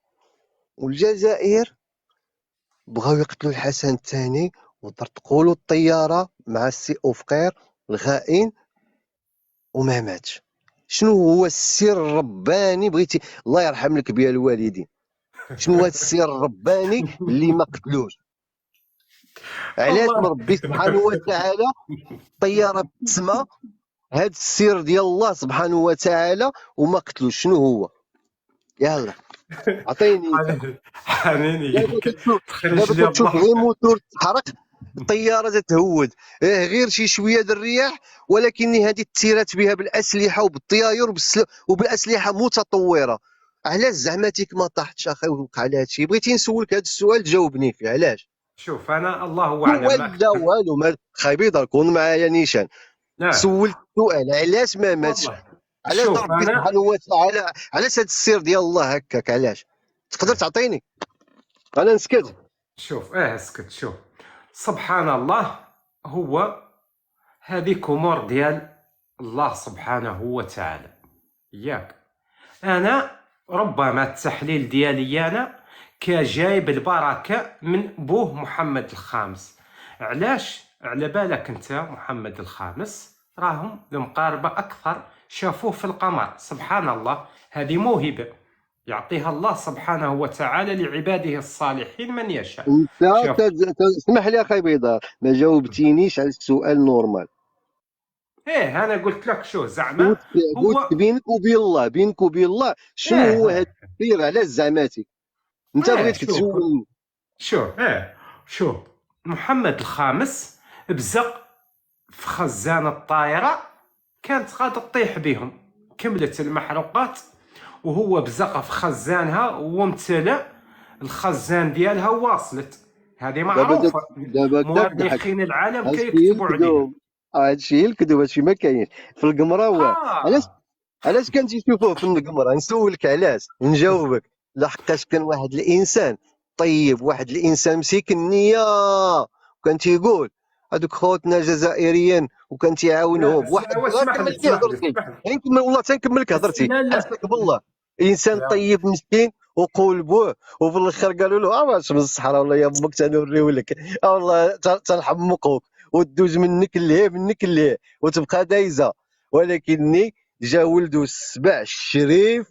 Speaker 4: والجزائر بغاو يقتلوا الحسن الثاني وطرطقوا له الطياره مع السي اوفقير الخائن وما ماتش؟ شنو هو السر الرباني؟ بغيتي الله يرحم لك بيا الوالدين، شنو هو السر الرباني اللي ما قتلوش؟ علاش
Speaker 1: الله.
Speaker 4: من ربي سبحانه وتعالى طياره بالسما؟ هاد السر ديال الله سبحانه وتعالى وما قتلوش شنو هو؟ يلا عطيني انت.
Speaker 1: حنيني
Speaker 4: دابا كتشوف،
Speaker 1: تخرج
Speaker 4: دابا
Speaker 1: لي
Speaker 4: كتشوف
Speaker 1: الضحك.
Speaker 4: غير موتور تحرق، الطياره تتهود، غير شي شويه د الرياح، ولكن هذه تسيرات بها بالاسلحه وبالطيار وبالاسلحه متطوره. علاش زعماتك ما طاحتش اخي ووقع لها هادشي؟ بغيتي نسولك هذا السؤال جاوبني فيه. علاش؟
Speaker 1: شوف انا الله
Speaker 4: شو
Speaker 1: اعلم ما
Speaker 4: ولا
Speaker 1: كنت.
Speaker 4: والو؟ ما خبيضه كون معايا نيشان.
Speaker 1: نعم.
Speaker 4: سولت سؤال علاش ما ماتش؟
Speaker 1: والله
Speaker 4: علاش
Speaker 1: شوف
Speaker 4: ربي
Speaker 1: انا.
Speaker 4: سبحانه وتعالى؟ علاش هذا السر ديال الله هكاك؟ علاش؟ تقدر تعطيني؟ انا
Speaker 1: شوف
Speaker 4: نسكت.
Speaker 1: شوف اسكت. شوف سبحان الله. هو هذيك امور ديال الله سبحانه وتعالى. ياك انا ربما التحليل ديالي انا كجايب البركه من بوه محمد الخامس. علاش؟ على بالك انت محمد الخامس راهم المقاربه اكثر شافوه في القمر. سبحان الله، هذه موهبه يعطيها الله سبحانه وتعالى لعباده الصالحين من يشاء.
Speaker 4: انت
Speaker 1: شوف.
Speaker 4: اسمح لي اخي بيضاء، ما جاوبتينيش على السؤال نورمال.
Speaker 1: ايه انا قلت لك شو زعما.
Speaker 4: قلت
Speaker 1: هو
Speaker 4: بينك وبين الله، بينك وبين الله، شنو
Speaker 1: ايه
Speaker 4: هو هذا
Speaker 1: ايه
Speaker 4: السر؟ علاش زعماتي؟ انت
Speaker 1: ايه
Speaker 4: بغيتك
Speaker 1: شوف
Speaker 4: تجاوبني.
Speaker 1: شوف محمد الخامس بزق في خزان الطائرة، كانت غادي تطيح بهم، كملت المحروقات وهو بزق في خزانها وامتلأ الخزان ديالها وواصلت. هذه
Speaker 4: دابا
Speaker 1: معروفة،
Speaker 4: دابا تضحك.
Speaker 1: مؤرخين العالم
Speaker 4: هادشي
Speaker 1: كيكتبوا عليها.
Speaker 4: الكذوب، هادشي الكذوب، هادشي ما كاينش في القمراوات. علاش؟
Speaker 1: اه
Speaker 4: علاش كان تيشوفوه في القمر؟ نسولك علاش نجاوبك. لحقاش كان واحد الانسان طيب، واحد الانسان مسيك النيه، وكان تيقول هذوك خوتنا الجزائريين، وكان
Speaker 1: لا
Speaker 4: تيعاونهم بواحد. غير
Speaker 1: اسمح لي
Speaker 4: كمل لي
Speaker 1: اسمح لي
Speaker 4: هضرتي،
Speaker 1: اسمح لي.
Speaker 4: نكمل والله تنكمل لك هضرتي.
Speaker 1: لا لا
Speaker 4: حسك بالله، انسان
Speaker 1: لا.
Speaker 4: طيب مسكين وقلبوه، وفي الاخر قالوا له واش من الصحراء والله يا امك تنوريو لك، والله تنحمقوك وتدوز منك لهيه منك لهيه وتبقى دايزه. ولكني جا ولده السبع الشريف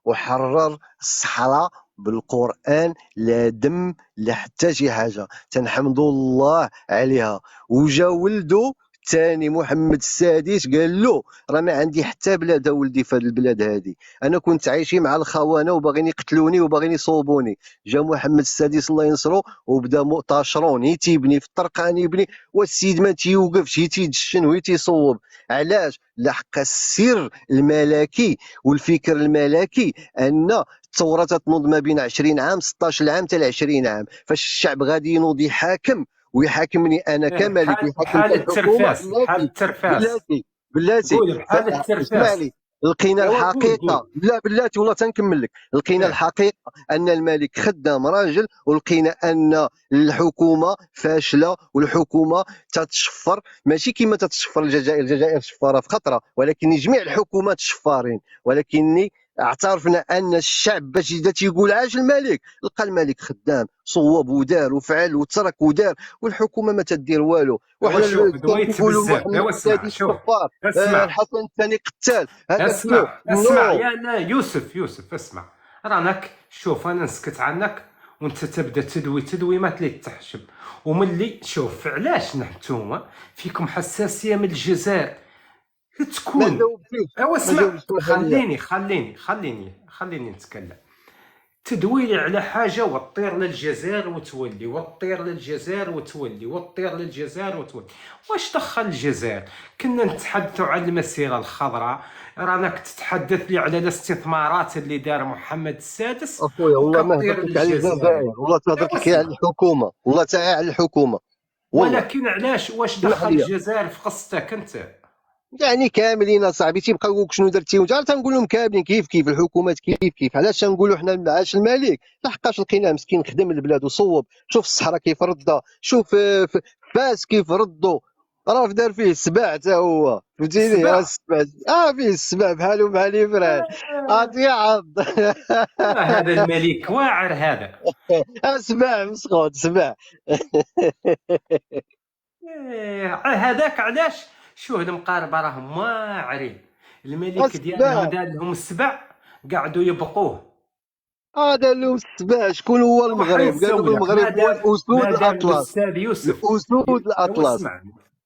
Speaker 4: وحرر الصحراء بالقران، لا دم لا حتى شي حاجه، تنحمد الله عليها. وجا ولده الثاني محمد السادس قال له راه ما عندي حتى بلاد ولدي في هذه البلاد هذه، انا كنت عايشين مع الخونه وباغيين يقتلوني وباغيين يصوبوني. جا محمد السادس الله ينصرو وبدا طاشرون هي تيبني في الطرقان يبني، والسيد ما تيوقفش هي تيدشن وهي تيصوب. علاش؟ لحق السر الملكي والفكر الملكي ان الثوره تتنوض ما بين 20 عام 16 عام حتى 20 عام، فاش الشعب غادي ينوض يحاكم ويحاكمني انا
Speaker 1: إيه،
Speaker 4: كملك
Speaker 1: بحال
Speaker 4: ويحاكم
Speaker 1: بحال
Speaker 4: الحكومه.
Speaker 1: الترفاس، بحال
Speaker 4: بلاتي
Speaker 1: الترفاس.
Speaker 4: بلاتي بلاتي
Speaker 1: قول بحال
Speaker 4: اسمع
Speaker 1: الترفاس.
Speaker 4: لي. لقينا
Speaker 1: ايوا قول
Speaker 4: الحقيقه،
Speaker 1: قول.
Speaker 4: لا بلاتي والله تنكمل لك. لقينا
Speaker 1: ايه
Speaker 4: الحقيقه ان الملك خدام راجل، ولقينا ان الحكومه فاشله والحكومه تتشفر، ماشي كما تتشفر الجزائر. الجزائر شفاره في خطره، ولكن جميع الحكومات شفارين. ولكني اعترفنا ان الشعب باش يبدا تيقول عاش الملك، لقى الملك خدام صوب ودار وفعل وترك ودار، والحكومه ما تدير والو.
Speaker 1: ايوا
Speaker 4: وحنا
Speaker 1: شوف
Speaker 4: كان
Speaker 1: دويت
Speaker 4: كيقولوا
Speaker 1: بزاف.
Speaker 4: محمد
Speaker 1: ايوا اسمع
Speaker 4: السادس
Speaker 1: شوف.
Speaker 4: كفار،
Speaker 1: اسمع
Speaker 4: الحسن الثاني قتال، هذاك شنو؟
Speaker 1: اسمع
Speaker 4: نو.
Speaker 1: يا لا يوسف اسمع. رانك شوف انا نسكت عنك وانت تبدا تدوي ما تلي تحشم. وملي شوف علاش نحنتوما فيكم حساسيه من الجزائر
Speaker 4: ما
Speaker 1: تكون.
Speaker 4: جاوبتيش،
Speaker 1: ايوا
Speaker 4: ما
Speaker 1: اسمع
Speaker 4: جاوبتيش.
Speaker 1: خليني نتكلم. تدويلي على حاجه وتطير للجزائر وتولي، وتطير للجزائر وتولي، وتطير للجزائر وتولي. واش دخل الجزائر؟ كنا نتحدثوا على المسيره الخضراء، راك تتحدث لي على الاستثمارات اللي دار محمد السادس
Speaker 4: اخويا والله ما
Speaker 1: وكطير
Speaker 4: هضرت لك على
Speaker 1: للجزائر.
Speaker 4: الجزائر، والله هضرت لك على
Speaker 1: اسمع،
Speaker 4: الحكومه، والله حتى على الحكومه، والله.
Speaker 1: ولكن علاش واش
Speaker 4: اسمح
Speaker 1: دخل
Speaker 4: لي،
Speaker 1: الجزائر في قصتك انت؟
Speaker 4: يعني كاملين اصاحبي تيبقاو يقولوا شنو درتي وانت، تنقول لهم كاملين كيف كيف الحكومات كيف كيف. علاش تنقولوا حنا المعاش الملك؟ لحقاش لقيناه مسكين خدم البلاد وصوب. شوف الصحراء كيف ردها، شوف فاس كيف ردوا، راه دار فيه السباع حتى هو، فهمتيني؟ راه
Speaker 1: السبع.
Speaker 4: السباع فيه السباع بحالو بحال الفران. عطي عض.
Speaker 1: هذا الملك واعر هذا.
Speaker 4: سباع مسخوط سباع.
Speaker 1: هذاك علاش شو المقاربه راهم واعرين. الملك ديالهم
Speaker 4: السباع
Speaker 1: دار لهم السبع، قعدوا يبقوه.
Speaker 4: هذا اللي هو السباع. شكون هو
Speaker 1: وحنا
Speaker 4: المغرب؟ قالوا
Speaker 1: نسول لك،
Speaker 4: المغرب هو الاسود
Speaker 1: ما دام
Speaker 4: الاطلس.
Speaker 1: الاستاذ يوسف
Speaker 4: الاسود الاطلس.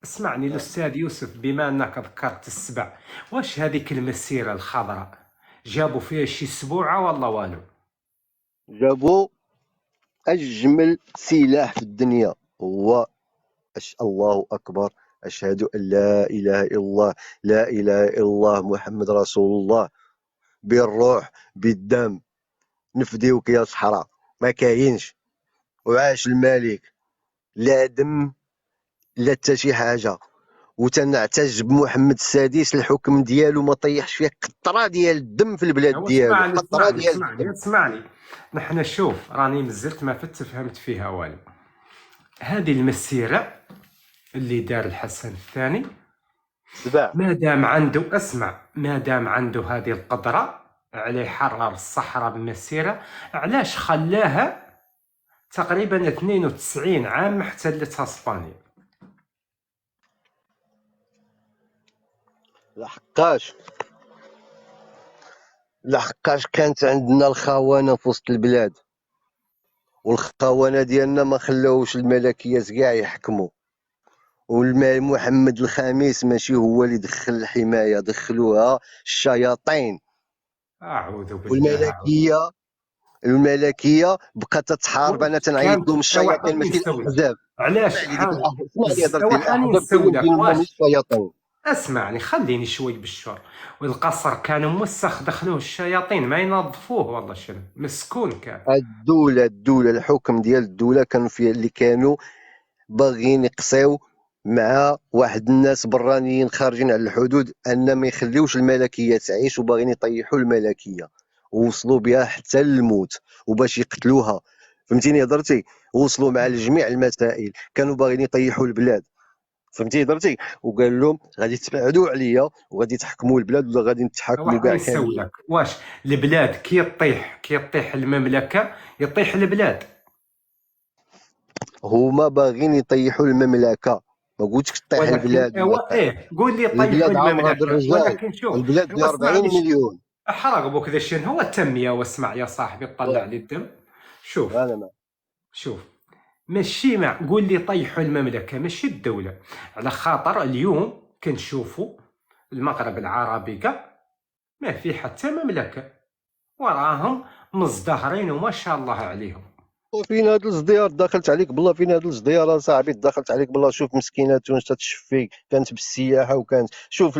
Speaker 1: اسمعني الاستاذ يوسف، بما انك ذكرت السبع، واش هذيك المسيره الخضراء جابوا فيها شي سبوعه ولا والو؟
Speaker 4: جابوا اجمل سلاح في الدنيا، هو الله اكبر، اشهد ان لا اله الا الله، لا اله الا الله محمد رسول الله، بالروح بالدم نفديوك يا صحراء، ما كاينش. وعاش الملك، لا دم لا حتى شي حاجه. وتنعتز بمحمد السادس، الحكم ديالو ما طيحش فيه قطره ديال الدم في البلاد
Speaker 1: هو
Speaker 4: ديالو،
Speaker 1: اسمعني
Speaker 4: قطره
Speaker 1: اسمعني
Speaker 4: ديال
Speaker 1: اسمعني
Speaker 4: الدم.
Speaker 1: اسمعني. نحن شوف راني مزلت ما فهمت فيها والو. هذه المسيره اللي دار الحسن الثاني،
Speaker 4: سبع
Speaker 1: ما دام عنده، اسمع، ما دام عنده هذه القدرة على يحرر الصحراء بمسيرة، علاش خلاها تقريبا 92 عام احتلتها اسبانيا؟
Speaker 4: لحقاش كانت عندنا الخونه في وسط البلاد، والخونه ديالنا ما خلاوش الملكيات كاع يحكموا. محمد الخامس ماشي هو اللي دخل الحمايه، دخلوها الشياطين.
Speaker 1: اعوذ بالله.
Speaker 4: والملكيه بقات تتحارب. انا تنعيط لهم الشياطين
Speaker 1: توعدني
Speaker 4: ماشي
Speaker 1: نسولك،
Speaker 4: الاحزاب.
Speaker 1: علاش
Speaker 4: اسمع لي ديك
Speaker 1: شحال
Speaker 4: اسمع لي هضرتي،
Speaker 1: وحاني
Speaker 4: الاحزاب كلهم
Speaker 1: نسولك
Speaker 4: ديالهم
Speaker 1: واش،
Speaker 4: الشياطين.
Speaker 1: اسمعني خليني شوي بالشر. والقصر كان موسخ، دخلوه الشياطين ما ينظفوه والله، شنو مسكون كان.
Speaker 4: الدوله الحكم ديال الدوله كانوا فيه اللي كانوا باغيين يقصيو مع واحد الناس برانيين خارجين على الحدود، ان ما يخليوش الملكيه تعيش، وباغيين يطيحوا الملكيه، ووصلوا بها حتى للموت وباش يقتلوها. فهمتيني هضرتي؟ وصلوا مع جميع المسائل، كانوا باغيين يطيحوا البلاد. فهمتي هضرتي؟ وقال لهم غادي تبعدوا عليا وغادي تحكموا البلاد ولا غادي نتحكموا
Speaker 1: وحنا
Speaker 4: كاع كاملين.
Speaker 1: نسولك، واش البلاد كي يطيح المملكة يطيح البلاد؟
Speaker 4: هما باغيين يطيحوا المملكه، ما قلتش تطيح
Speaker 1: ولكن
Speaker 4: البلاد ولا كاع.
Speaker 1: قول لي طيحوا
Speaker 4: البلاد عامره
Speaker 1: المملكة،
Speaker 4: بالرجال،
Speaker 1: ولكن شوف.
Speaker 4: البلاد ديال 40
Speaker 1: واسمعني
Speaker 4: مليون.
Speaker 1: احرق بوك ذا شنو هو التنمية. واسمع يا صاحبي، طلع لي الدم. شوف
Speaker 4: انا ما
Speaker 1: شوف، ماشي قول لي طيحوا المملكة ماشي الدولة، على خاطر اليوم كنشوفوا المغرب العربي كاع ما في حتى مملكة، وراهم مزدهرين وما شاء الله عليهم.
Speaker 4: وفين هاد الصديار دخلت عليك بالله؟ فين هاد الصديار اصاحبي دخلت عليك بالله؟ شوف مسكينه تونس تتشفي، كانت بالسياحه وكانت. شوف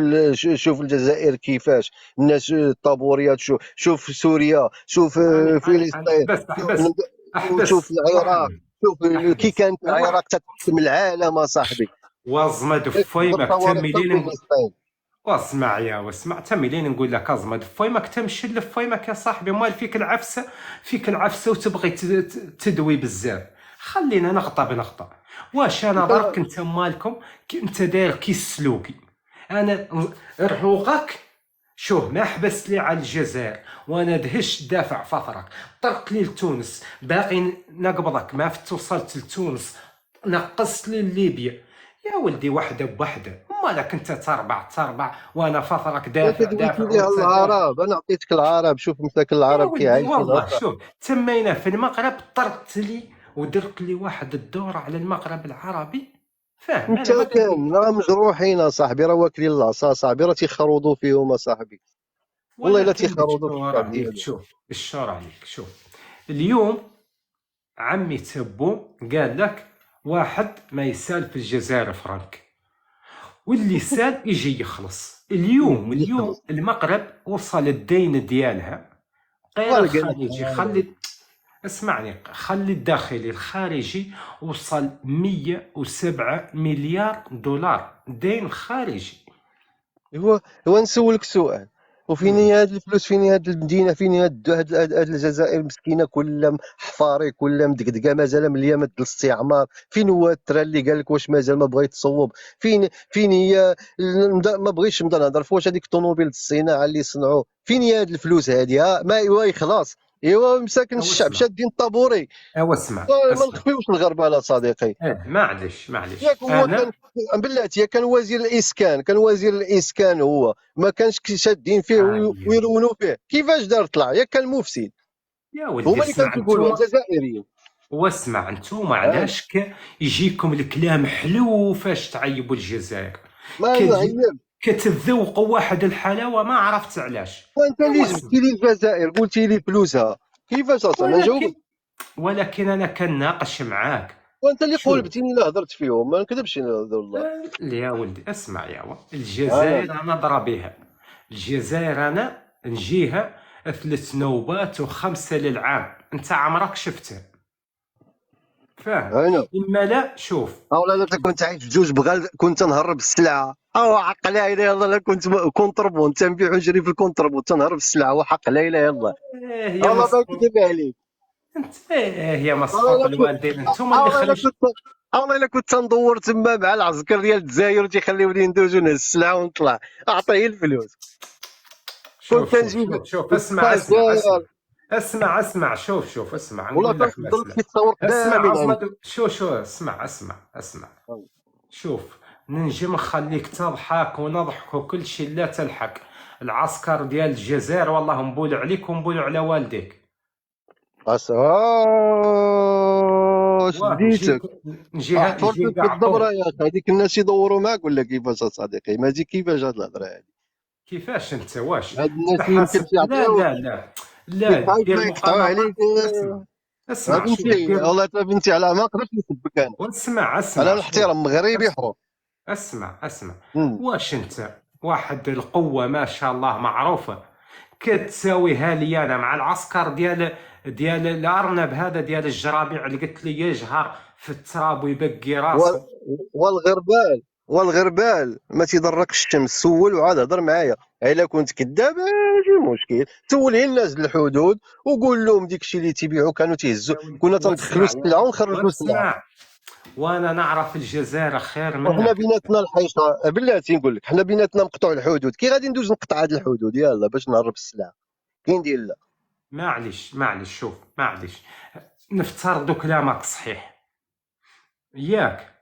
Speaker 4: شوف الجزائر كيفاش الناس الطابوريات، شوف سوريا، شوف فلسطين،
Speaker 1: بس
Speaker 4: شوف
Speaker 1: احبس
Speaker 4: العراق، شوف كي
Speaker 1: احبس
Speaker 4: كانت العراق تتحكم العالم اصاحبي.
Speaker 1: وازمة دفاي
Speaker 4: تصور حتى
Speaker 1: كتملين.
Speaker 4: فلسطين.
Speaker 1: واسمع تملين نقول لك ازمة دفايمك تمشي لفايمك يا صاحبي، مال فيك العفسة وتبغي تدوي بزاف. خلينا نغطى بنغطى. واش انا برك انت مالكم انت داير كي السلوكي، انا رحوقك. شوف ما حبست لي على الجزائر وانا دهشت دافع فطرك، طرقت لي لتونس باقي نقبضك، ما وصلت لتونس نقصت لي ليبيا. يا ولدي وحده بوحده، مالك انت تربع وانا فطرك دافع
Speaker 4: كدويتي
Speaker 1: دافع
Speaker 4: ليها
Speaker 1: وانت دافع.
Speaker 4: العرب، انا عطيتك العرب، شوف مساكن
Speaker 1: يا
Speaker 4: العرب كي
Speaker 1: ولدي
Speaker 4: عايشين
Speaker 1: والله
Speaker 4: هكا.
Speaker 1: شوف، تمينا في المغرب طرقت لي ودرت لي واحد الدور على المغرب العربي، فاهم؟
Speaker 4: انت
Speaker 1: انا ما
Speaker 4: كان راه مجروحين اصاحبي، راه واكلين العصا اصاحبي، راه تيخرضوا فيهم اصاحبي، والله الا
Speaker 1: ولكن
Speaker 4: تيخرضوا في
Speaker 1: بالشور
Speaker 4: الشعب
Speaker 1: عليك
Speaker 4: ديالهم.
Speaker 1: شوف، بالشور عليك شوف. اليوم عمي تبو قال لك واحد ما يسال في الجزائر فرنك، واللي سال يجي يخلص. اليوم
Speaker 4: يخلص
Speaker 1: المغرب وصل الدين ديالها غير
Speaker 4: والقى لك
Speaker 1: الخليجي، خلي اسمعني، خلي الداخلي الخارجي وصل 107 مليار دولار دين خارجي.
Speaker 4: هو نسولك سؤال، وفين هي هاد الفلوس؟ فين هي هاد المدينه؟ فين هي هاد الجزائر مسكينه كلها حفاري، كلها مدقدقه، مازال مليانه من الاستعمار. فين هو الترا اللي قال لك واش مازال ما بغى يتصوب؟ فين هي ما بغيتش نبدا نهضر في واش هذيك الطوموبيل الصناعه اللي صنعوا، فين هي هاد الفلوس هادي؟ ما ايوا يخلص، ايوا مساكن
Speaker 1: او
Speaker 4: الشعب
Speaker 1: اسمع،
Speaker 4: شادين الطابوري.
Speaker 1: او اسمع
Speaker 4: ما
Speaker 1: اسمع،
Speaker 4: نخفيوش الغربله صديقي.
Speaker 1: معليش
Speaker 4: ياك هو كان،
Speaker 1: انا
Speaker 4: بلاتي كان وزير الاسكان، هو ما كانش شادين فيه
Speaker 1: عالية.
Speaker 4: ويرونوا فيه. كيفاش دار طلع؟ ياك كان مفسد.
Speaker 1: يا ولدي
Speaker 4: هما اللي كانوا
Speaker 1: اسمع
Speaker 4: تيقولوا
Speaker 1: انتوما،
Speaker 4: الجزائريين.
Speaker 1: واسمع انتوما
Speaker 4: اه
Speaker 1: علاش يجيكم الكلام حلو فاش تعيبوا الجزائر،
Speaker 4: ما
Speaker 1: كتجي
Speaker 4: نعيب.
Speaker 1: كتذوقوا واحد الحلاوه ما عرفت علاش.
Speaker 4: وانت اللي
Speaker 1: واسمع،
Speaker 4: جبتي لي الجزائر قلتي لي فلوسها، كيفاش اصلا ما نجاوبك؟
Speaker 1: ولكن انا كناقش معاك.
Speaker 4: وانت اللي
Speaker 1: شوف،
Speaker 4: قولبتيني لا هضرت فيهم، ما نكذبش نهضر والله.
Speaker 1: يا ولدي اسمع
Speaker 4: انا
Speaker 1: الجزائر انا ضرى بها. الجزائر انا نجيها 3 نوبات و5 للعام، انت عمرك شفتها، فاهم؟
Speaker 4: انا
Speaker 1: اما لا شوف.
Speaker 4: اولا لا كنت عايش في جوج بغال كنت نهرب السلعه، او حق لا اله الا الله، كنت كونتربون تنبيع ونشري في الكونتربون تنهرب السلعه، وحق لا اله الا الله.
Speaker 1: هي
Speaker 4: الله ما
Speaker 1: مسخوط،
Speaker 4: يكذب عليك.
Speaker 1: انت هي
Speaker 4: والله
Speaker 1: مسخوط
Speaker 4: الا كنت
Speaker 1: الوالدين، انتم اللي
Speaker 4: والله الا
Speaker 1: خليش.
Speaker 4: كنت والله الا كنت ندور تما مع العسكر ديال الجزائر وتيخليوني ندوزو نهز السلعه ونطلع، اعطيه الفلوس. كنت نجيب
Speaker 1: اسمع
Speaker 4: البازار.
Speaker 1: شوف اسمع
Speaker 4: والله
Speaker 1: نقول لك
Speaker 4: تنصدر لك
Speaker 1: مثلا.
Speaker 4: شي تصور
Speaker 1: اسمع
Speaker 4: كامل عندي.
Speaker 1: عظمة، اسمع شوف، ننجم نخليك تضحك ونضحك وكل شيء، لا تلحق. العسكر ديال الجزائر والله نبول عليك ونبول على والديك.
Speaker 4: واش
Speaker 1: واه
Speaker 4: بديتك؟
Speaker 1: نجي
Speaker 4: حفرتك
Speaker 1: قاعقوب.
Speaker 4: بالضبره يا اخي، هذيك الناس يدوروا معاك ولا كيفاش اصاحبي؟ ما دي كيفاش هاد الهضره هادي؟
Speaker 1: كيفاش انت واش
Speaker 4: هاد الناس يمكن
Speaker 1: تحاسب؟
Speaker 4: تعطيوك
Speaker 1: لا
Speaker 4: خايف
Speaker 1: دير
Speaker 4: ما يقطعوا عليك.
Speaker 1: مقامات. اسمع شوف
Speaker 4: فهمتي؟
Speaker 1: دير.
Speaker 4: والله تا بنتي على ما نقدرش نسبك انا. انا
Speaker 1: شوف،
Speaker 4: نحترم مغربي
Speaker 1: اسمع
Speaker 4: حر.
Speaker 1: اسمع
Speaker 4: أمم.
Speaker 1: واش انت واحد القوة ما شاء الله معروفة كتساويها لي انا مع العسكر ديال الارنب هذا ديال الجرابيع اللي قلت لي يجهر في التراب ويبقي
Speaker 4: وال-
Speaker 1: راسه.
Speaker 4: والغربال ما تيضرك الشمس، سول وعاد هضر معايا. الا كنت كذاب ماشي مشكل، سول غير الناس الحدود وقول لهم ديك الشيء اللي تيبيعوا كانوا تيهزوا، كنا تندخلوا السلعه ونخرجوا السلعه.
Speaker 1: واسمع، وانا نعرف الجزائر خير
Speaker 4: وحنا
Speaker 1: منك.
Speaker 4: بيناتنا الحيشه، بلاتي نقول لك حنا بيناتنا مقطوع الحدود. كي غادي ندوز نقطع هاد الحدود يلا باش نهرب السلعه؟ كاين ندير لا.
Speaker 1: معليش شوف، نفترضوا كلامك صحيح، ياك؟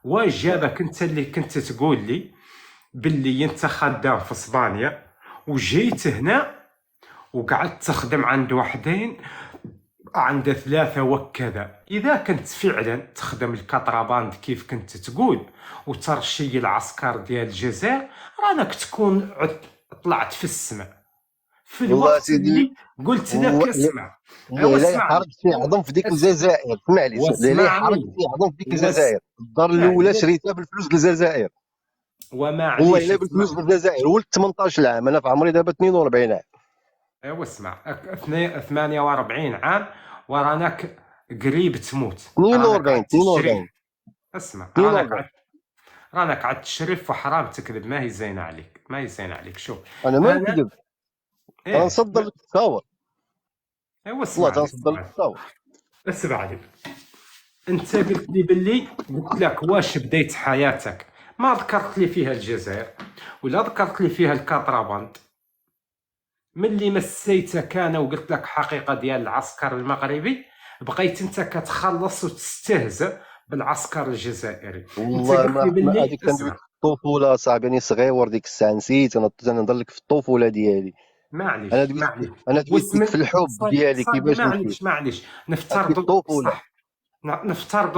Speaker 1: واش جابك انت اللي كنت تقول لي باللي انت خدام في اسبانيا وجيت هنا وقعدت تخدم عند وحدين عند 3 وكذا؟ إذا كنت فعلا تخدم الكاتراباند كيف كنت تقول وترشي العسكر ديال الجزائر، رانك تكون طلعت في السماء في
Speaker 4: والله
Speaker 1: الوقت
Speaker 4: سيدي،
Speaker 1: اللي قلت لك اسمع. أو
Speaker 4: لا يحرق
Speaker 1: اسمعني،
Speaker 4: شي عظم في ديك
Speaker 1: اس-
Speaker 4: الجزائر. اسمع لي، لا يحرق
Speaker 1: واسمعني،
Speaker 4: شي عظم في ديك
Speaker 1: واس
Speaker 4: الجزائر. الدار الاولى
Speaker 1: لا
Speaker 4: شريتها بالفلوس ديال الجزائر، والله
Speaker 1: ومعليش
Speaker 4: الا بالفلوس ديال الجزائر. ولدت 18 عام، انا في عمري دابا 42 عام.
Speaker 1: اسمع 48 عام ورانك قريب تموت، رانك
Speaker 4: 42
Speaker 1: عاد تشريف.
Speaker 4: 42
Speaker 1: اسمع
Speaker 4: 42.
Speaker 1: رانك عاد تشرف وحرام تكذب، ما هي زينه عليك، شوف.
Speaker 4: انا ما
Speaker 1: انا
Speaker 4: نكذب، انا
Speaker 1: ايه
Speaker 4: نصدر لك التصاور.
Speaker 1: ايوا
Speaker 4: والله
Speaker 1: اسمعني
Speaker 4: تنصدر لك التصاور.
Speaker 1: اسمعني. انت قلت لي باللي قلت لك واش بديت حياتك، ما ذكرت لي فيها الجزائر ولا ذكرت لي فيها الكاتراباند. ملي مسيتك انا وقلت لك حقيقه ديال العسكر المغربي، بقيت انت كتخلص وتستهزأ بالعسكر الجزائري. انت
Speaker 4: والله
Speaker 1: قلت لي
Speaker 4: ما
Speaker 1: باللي
Speaker 4: هذيك كندوي في الطفوله صاحبي، انا صغيور ديك الساعه نسيت. انا نهضر لك في الطفوله ديالي. انا دويت
Speaker 1: معليش
Speaker 4: انا دويت لك في الحب ديالي
Speaker 1: صافي،
Speaker 4: كيفاش مشيت. هذيك
Speaker 1: نفترضوا
Speaker 4: الطفوله.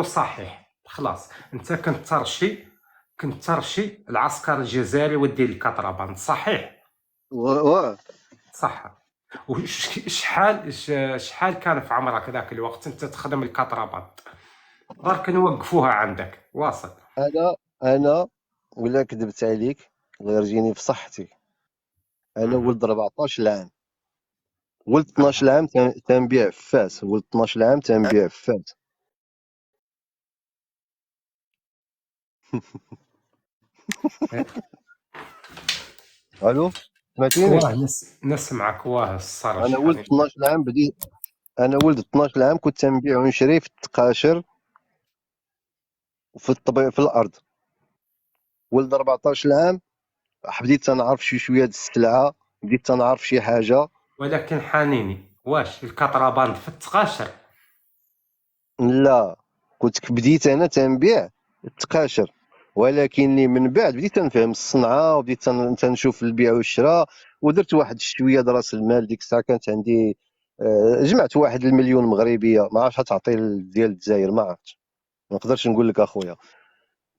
Speaker 1: صحيح، خلاص. انت كنت ترشي العسكر الجزائري ودير الكاتراباند، صحيح؟
Speaker 4: واه
Speaker 1: صح. شحال كان في عمرك ذاك الوقت انت تخدم الكطربات؟ برك نوقفوها عندك، واصل.
Speaker 4: انا ولا كذبت عليك غير جيني في صحتي. انا ولد 14 عام، ولد 12 عام تنبيع في فاس، ولد 12 عام تنبيع في فاس. الو، سمعتيني؟
Speaker 1: واه نسمعك، واه الصرا
Speaker 4: انا ولد
Speaker 1: شحال.
Speaker 4: 12 عام بديت، انا ولد 12 عام كنت تنبيع ونشري في التقاشر وفي الطبيعة في الارض. ولد 14 عام بديت تنعرف شويه د السلعه، بديت تنعرف شي حاجه.
Speaker 1: ولكن حانيني، واش الكطرباند في التقاشر؟
Speaker 4: لا، كنت بديت انا تنبيع التقاشر، ولكنني من بعد بديت تنفهم الصنعه وبديت تنشوف البيع والشراء، ودرت واحد شويه د راس المال. ديك الساعه كانت عندي جمعت واحد المليون مغربيه، ما عرفتش تعطي ديال الجزائر، ما عرفتش، ما نقدرش نقول لك اخويا.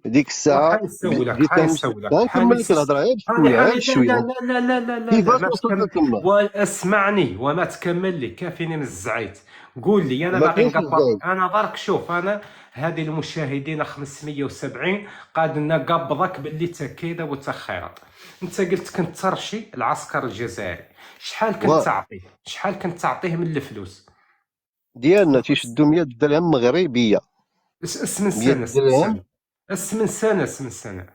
Speaker 4: ديك الساعه
Speaker 1: وحيسولك
Speaker 4: بديت تنمشي.
Speaker 1: حيسولك
Speaker 4: غنكمل لك الهضره غير
Speaker 1: هاني
Speaker 4: بشويه غير
Speaker 1: هاني، لا
Speaker 4: بشويه.
Speaker 1: لا لا لا لا لا لا،
Speaker 4: كيفاش
Speaker 1: ما
Speaker 4: وصلت
Speaker 1: تكمل.
Speaker 4: لتما؟
Speaker 1: واسمعني وما تكمل لي، كافيني من الزعيت. قول لي، انا
Speaker 4: ما
Speaker 1: باغي
Speaker 4: كاينش
Speaker 1: نقبر،
Speaker 4: الزايد.
Speaker 1: انا برك شوف، انا هذه المشاهدين 570 قاعد نقبضك باللي تكيده وتخيرط. انت قلت كنت ترشي العسكر الجزائري، شحال كنت تعطيه؟ شحال كنت تعطيه من الفلوس؟
Speaker 4: ديالنا تيشدو 100 درهم مغربيه.
Speaker 1: اسم
Speaker 4: 100
Speaker 1: سنة، اسم
Speaker 4: درهم
Speaker 1: سنة، اسم سنة، اسم سنة.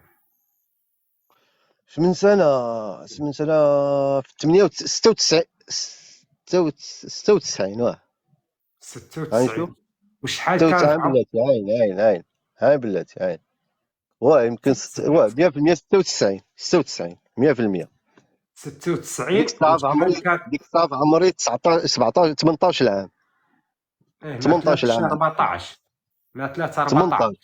Speaker 4: من سنه، من سنه في 96 96 هاني شوف.
Speaker 1: 96. وشحال كان
Speaker 4: 96 بلاتي، عين هاي بلاتي عين. يمكن
Speaker 1: سمعت.
Speaker 4: 100% 96 96 100%. ديك
Speaker 1: 96
Speaker 4: الساعه في
Speaker 1: وشحال
Speaker 4: عمري،
Speaker 1: كان؟
Speaker 4: ديك الساعه في عمري 19 17 18 عام.
Speaker 1: ايه، ما
Speaker 4: 18
Speaker 1: طلعتش
Speaker 4: عام ديك الساعه.
Speaker 1: 14، ما طلعت 14.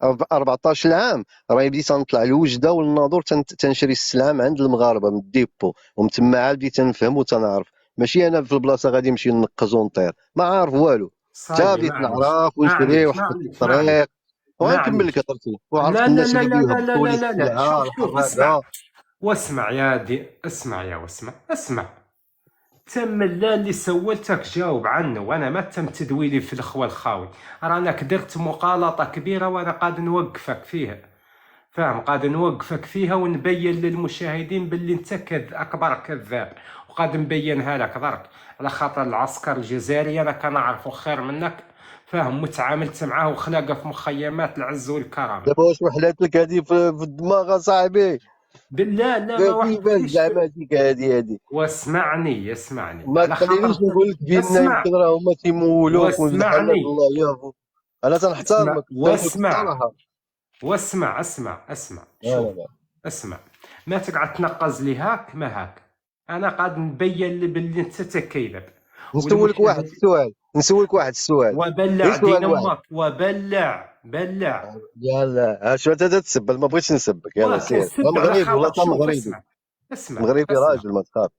Speaker 4: 18 14 عام راه بديت نطلع الوجده والناظور، تنشري السلعه من عند المغاربه من الديبو، ومن تما عاد بديت تنفهم وتنعرف. ماشي انا في البلاصه غادي نمشي ننقز ونطير ما عارف والو، حتى
Speaker 1: صايبي،
Speaker 4: بديت
Speaker 1: معليش
Speaker 4: نعرف ونشري
Speaker 1: معليش
Speaker 4: وحطيت
Speaker 1: معليش معليش
Speaker 4: الطريق. وغنكمل لك
Speaker 1: معليش.
Speaker 4: هضرتي، وعرفت
Speaker 1: لا لا
Speaker 4: الناس
Speaker 1: لا
Speaker 4: اللي
Speaker 1: لا لا
Speaker 4: كيهبطوا
Speaker 1: لا
Speaker 4: لي
Speaker 1: لا لا لا،
Speaker 4: السلعه
Speaker 1: شوف اسمع.
Speaker 4: الحراقه.
Speaker 1: واسمع يا دي، اسمع يا واسمع، اسمع. تم لا اللي سولتك جاوب عنه، وانا ما تم تدويلي في الخوى الخاوي. رانا درت مغالطة كبيرة وانا قاعد نوقفك فيها، فاهم؟ قاعد نوقفك فيها ونبين للمشاهدين باللي انت اكبر كذاب، وقاعد نبينها لك درك على خاطر العسكر الجزائري انا كنعرفه خير منك، فاهم؟ وتعاملت معاه وخلاقه في مخيمات العز والكرامه.
Speaker 4: دابا واش وحلات لك هادي في الدماغ اصاحبي؟
Speaker 1: بالله لا، ما
Speaker 4: كيفاش
Speaker 1: وحدتليش
Speaker 4: زعما ديك هادي؟
Speaker 1: واسمعني، اسمعني
Speaker 4: ما
Speaker 1: على خاطر
Speaker 4: تخلينيش نقول لك بان
Speaker 1: اسمع،
Speaker 4: يمكن راه هما تيمولوك من الحلال
Speaker 1: واسمعني،
Speaker 4: الله يافو. انا
Speaker 1: اسمع
Speaker 4: تنحترمك تنقول لك
Speaker 1: واسمع
Speaker 4: الصراحه.
Speaker 1: واسمع، اسمع
Speaker 4: لا
Speaker 1: شوف،
Speaker 4: لا لا.
Speaker 1: اسمع. ما تقعد تنقز لي هاك ما هاك، انا قاعد نبين لي باللي انت تكذب.
Speaker 4: نسولك واحد
Speaker 1: والمشاهد
Speaker 4: السؤال، نسولك واحد السؤال، غير
Speaker 1: وبلع دين
Speaker 4: سؤال واحد.
Speaker 1: امك، وبلع بلع.
Speaker 4: يلا شو انت تسب؟ ما بغيتش نسبك، يلا سير.
Speaker 1: وكسب على
Speaker 4: مغربي ولا
Speaker 1: خاطر،
Speaker 4: تا
Speaker 1: شوف
Speaker 4: مغربي؟
Speaker 1: اسمع، اسمع
Speaker 4: مغربي
Speaker 1: اسمع.
Speaker 4: راجل ما تخاف.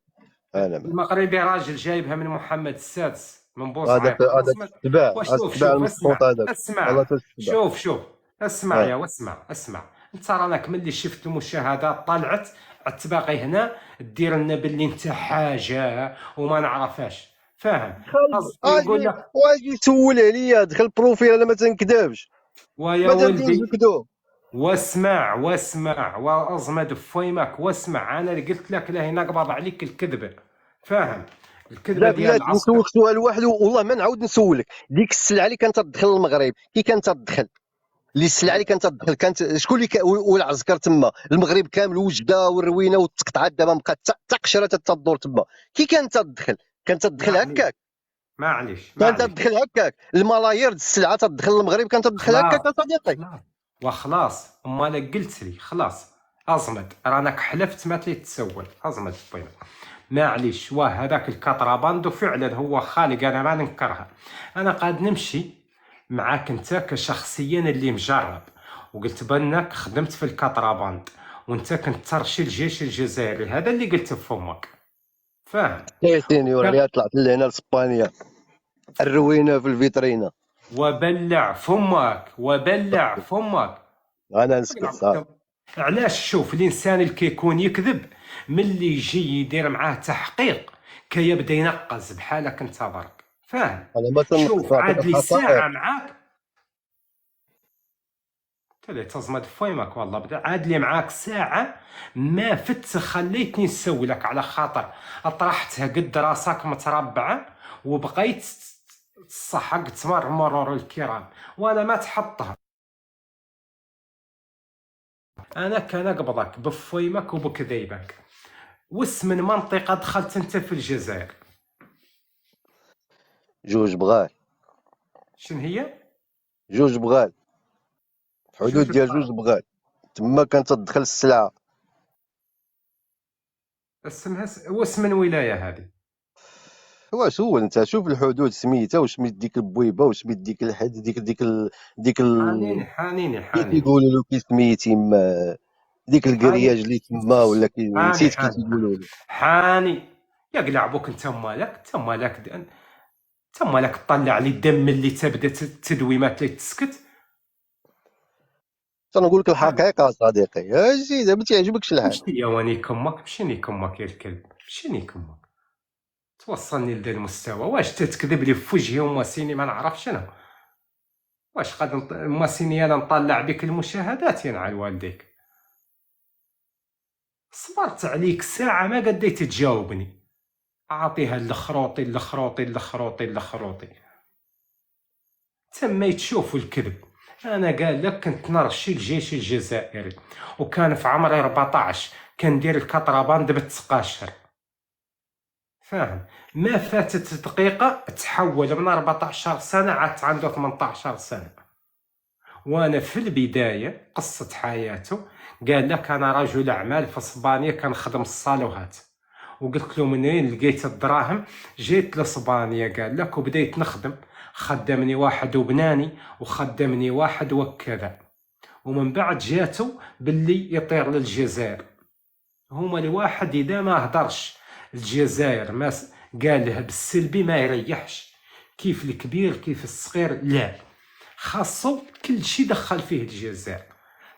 Speaker 4: انا ما
Speaker 1: المغربي راجل جايبها من محمد السادس من
Speaker 4: هذاك
Speaker 1: بوزعيط.
Speaker 4: هذاك التباع،
Speaker 1: وشوف
Speaker 4: التباع
Speaker 1: شوف
Speaker 4: المسقوط
Speaker 1: اسمع،
Speaker 4: هذاك. والله
Speaker 1: اسمع
Speaker 4: تتبع.
Speaker 1: شوف اسمع يا واسمع، اسمع. انت راك ملي شفت المشاهدات طلعت عتباقي هنا دير لنا باللي انت حاجه وما نعرفاش، فاهم؟ قصدي نقول لك.
Speaker 4: واجي يسول عليا، دخل البروفيل، انا ما تنكذبش،
Speaker 1: ويا
Speaker 4: ما تنديرش
Speaker 1: ولدي،
Speaker 4: الكذوب.
Speaker 1: واسمع واصمد فيمك واسمع، انا اللي قلت لك لا نقبض عليك الكذبه، فاهم؟ الكذبه
Speaker 4: لا
Speaker 1: ديال
Speaker 4: بلاتي،
Speaker 1: العسكر.
Speaker 4: نسولك سؤال واحد والله ما نعاود نسولك. ديك السلعه اللي كانت تدخل المغرب كي كانت تدخل، اللي السلعه اللي كانت تدخل كانت شكون اللي والعسكر تما المغرب كامل، وجده والروينه والتقطعات، دابا بقات حتى قشره تدور تما. كي كانت تدخل، كانت تدخل
Speaker 1: معليش
Speaker 4: هكاك، كانت
Speaker 1: معليش.
Speaker 4: تدخل هكاك. الملايير د السلعه تدخل المغرب كانت تدخل
Speaker 1: خلاص
Speaker 4: هكاك اصديقي.
Speaker 1: خلاص وخلاص، امال قلت لي خلاص. ازمد رانك حلفت ما تلي تسول، ازمد فيمك. معليش، هذاك الكاتراباندو فعلا هو خالق، انا ما ننكرها. انا قاعد نمشي معاك انت كشخصيا اللي مجرب، وقلت بانك خدمت في الكاتراباند وانت كنت ترشي الجيش الجزائري، هذا اللي قلت في فمك، فاهم؟
Speaker 4: يا سينيور عليا طلعت لهنا لاسبانيا، الروينه في الفيترينا.
Speaker 1: وبلع فمك، وبلع فمك.
Speaker 4: انا نسكت صافي.
Speaker 1: علاش؟ شوف، الانسان اللي كيكون يكذب ملي يجي يدير معاه تحقيق كيبدا ينقز بحالك انت برك، فاهم؟
Speaker 4: انا ما
Speaker 1: شوف
Speaker 4: تنقص، نعطيك
Speaker 1: عاد لي
Speaker 4: الحقائق.
Speaker 1: ساعه معاك تلي تزمد فيمك والله عاد لي معاك ساعه ما فت خليتني نسولك على خاطر اطرحتها قد راسك متربعه وبقيت صحقت مرور الكرام وانا ما تحطها. انا كنقبضك بفيمك وبكذيبك. وس من منطقه دخلت انت في الجزائر؟
Speaker 4: جوج بغال،
Speaker 1: شنو هي؟
Speaker 4: جوج بغال، حدود
Speaker 1: جوج
Speaker 4: ديال
Speaker 1: بقار.
Speaker 4: جوج بغال. تما كانت تدخل السلعه.
Speaker 1: اسمها وس من ولايه هذه؟
Speaker 4: واش هو انت شوف الحدود سميتها وسميت ديك البويبه وسميت ديك الحد ديك
Speaker 1: حانيني
Speaker 4: كي تيقولوا له كي سميتي ما ديك الكرياج اللي تما ولا نسيت كي تيقولوا له.
Speaker 1: حاني يا قلع بوك انت مالك تطلع لي الدم اللي تبدا التدويمات اللي تسكت.
Speaker 4: تنقول لك الحقيقه صديقي، اجي ما تيعجبكش الحال.
Speaker 1: مشي يا واني كمك مشيني كمك يا الكلب مشيني كمك توصلني لذا المستوى. واش تتكذب لي في وجهي وماسيني ما نعرفش انا واش قد ماسيني انا نطلع بك المشاهدات ينعل والديك. صبرت عليك ساعة ما قديت تجاوبني. عاطيها لخروطي تميت تشوف الكذب. انا قال لك كنت نرشي الجيش الجزائري وكان في عمري 14 كندير الكطرباند بالتقاشر، فاهم؟ ما فاتت دقيقة تحول من 14 سنة عاد عنده 18 سنة. وانا في البداية قصة حياته قال لك انا رجل اعمال في اسبانيا كنخدم الصالوهات، وقلت له منين لقيت الدراهم؟ جيت لاسبانيا قال لك وبديت نخدم. خدمني واحد وبناني وخدمني واحد وكذا، ومن بعد جاتو باللي يطير للجزائر. هما الواحد اذا ما هدرش الجزائر ما قال له بالسلبي ما يريحش، كيف الكبير كيف الصغير لا، خاصو كل شي دخل فيه الجزائر.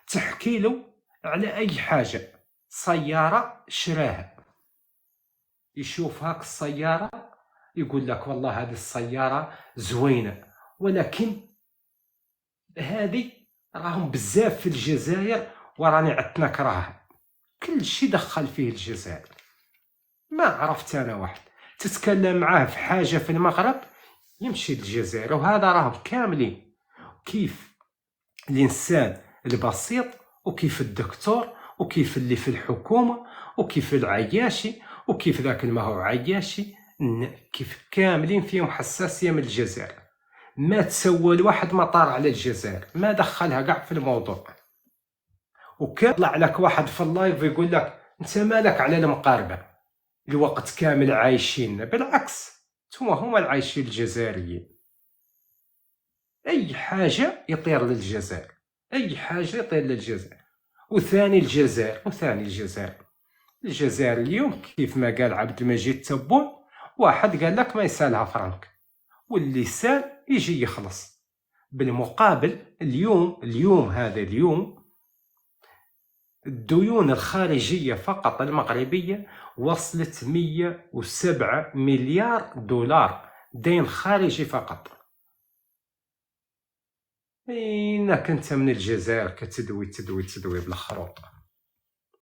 Speaker 1: تحكي له على اي حاجة، سيارة شراها يشوف هاك السيارة يقول لك والله هذه السيارة زوينة، ولكن هذه راهم بزاف في الجزائر وراني عدت نكرهها. كل شي دخل فيه الجزائر. ما عرفت انا واحد تتكلم معاه في حاجة في المغرب يمشي للجزائر، وهذا راهم كاملين كيف الانسان البسيط وكيف الدكتور وكيف اللي في الحكومة وكيف العياشي وكيف ذاك ما هو عياشي، كيف كاملين فيهم حساسية من الجزائر. ما تسوى الواحد ما طار على الجزائر، ما دخلها قاع في الموضوع. وكان طلع لك واحد في اللايف يقول لك انت مالك على المغاربة الوقت كامل عايشين، بالعكس هما العايشين الجزائريين. اي حاجة يطير للجزائر، اي حاجة يطير للجزائر. وثاني الجزائر الجزائر اليوم كيف ما قال عبد المجيد تبون، واحد قال لك ما يسالها فرنك، واللي سال يجي يخلص. بالمقابل اليوم الديون الخارجية فقط المغربية وصلت 107 مليار دولار دين خارجي فقط. إنك أنت من الجزائر كتدوي بالخروط.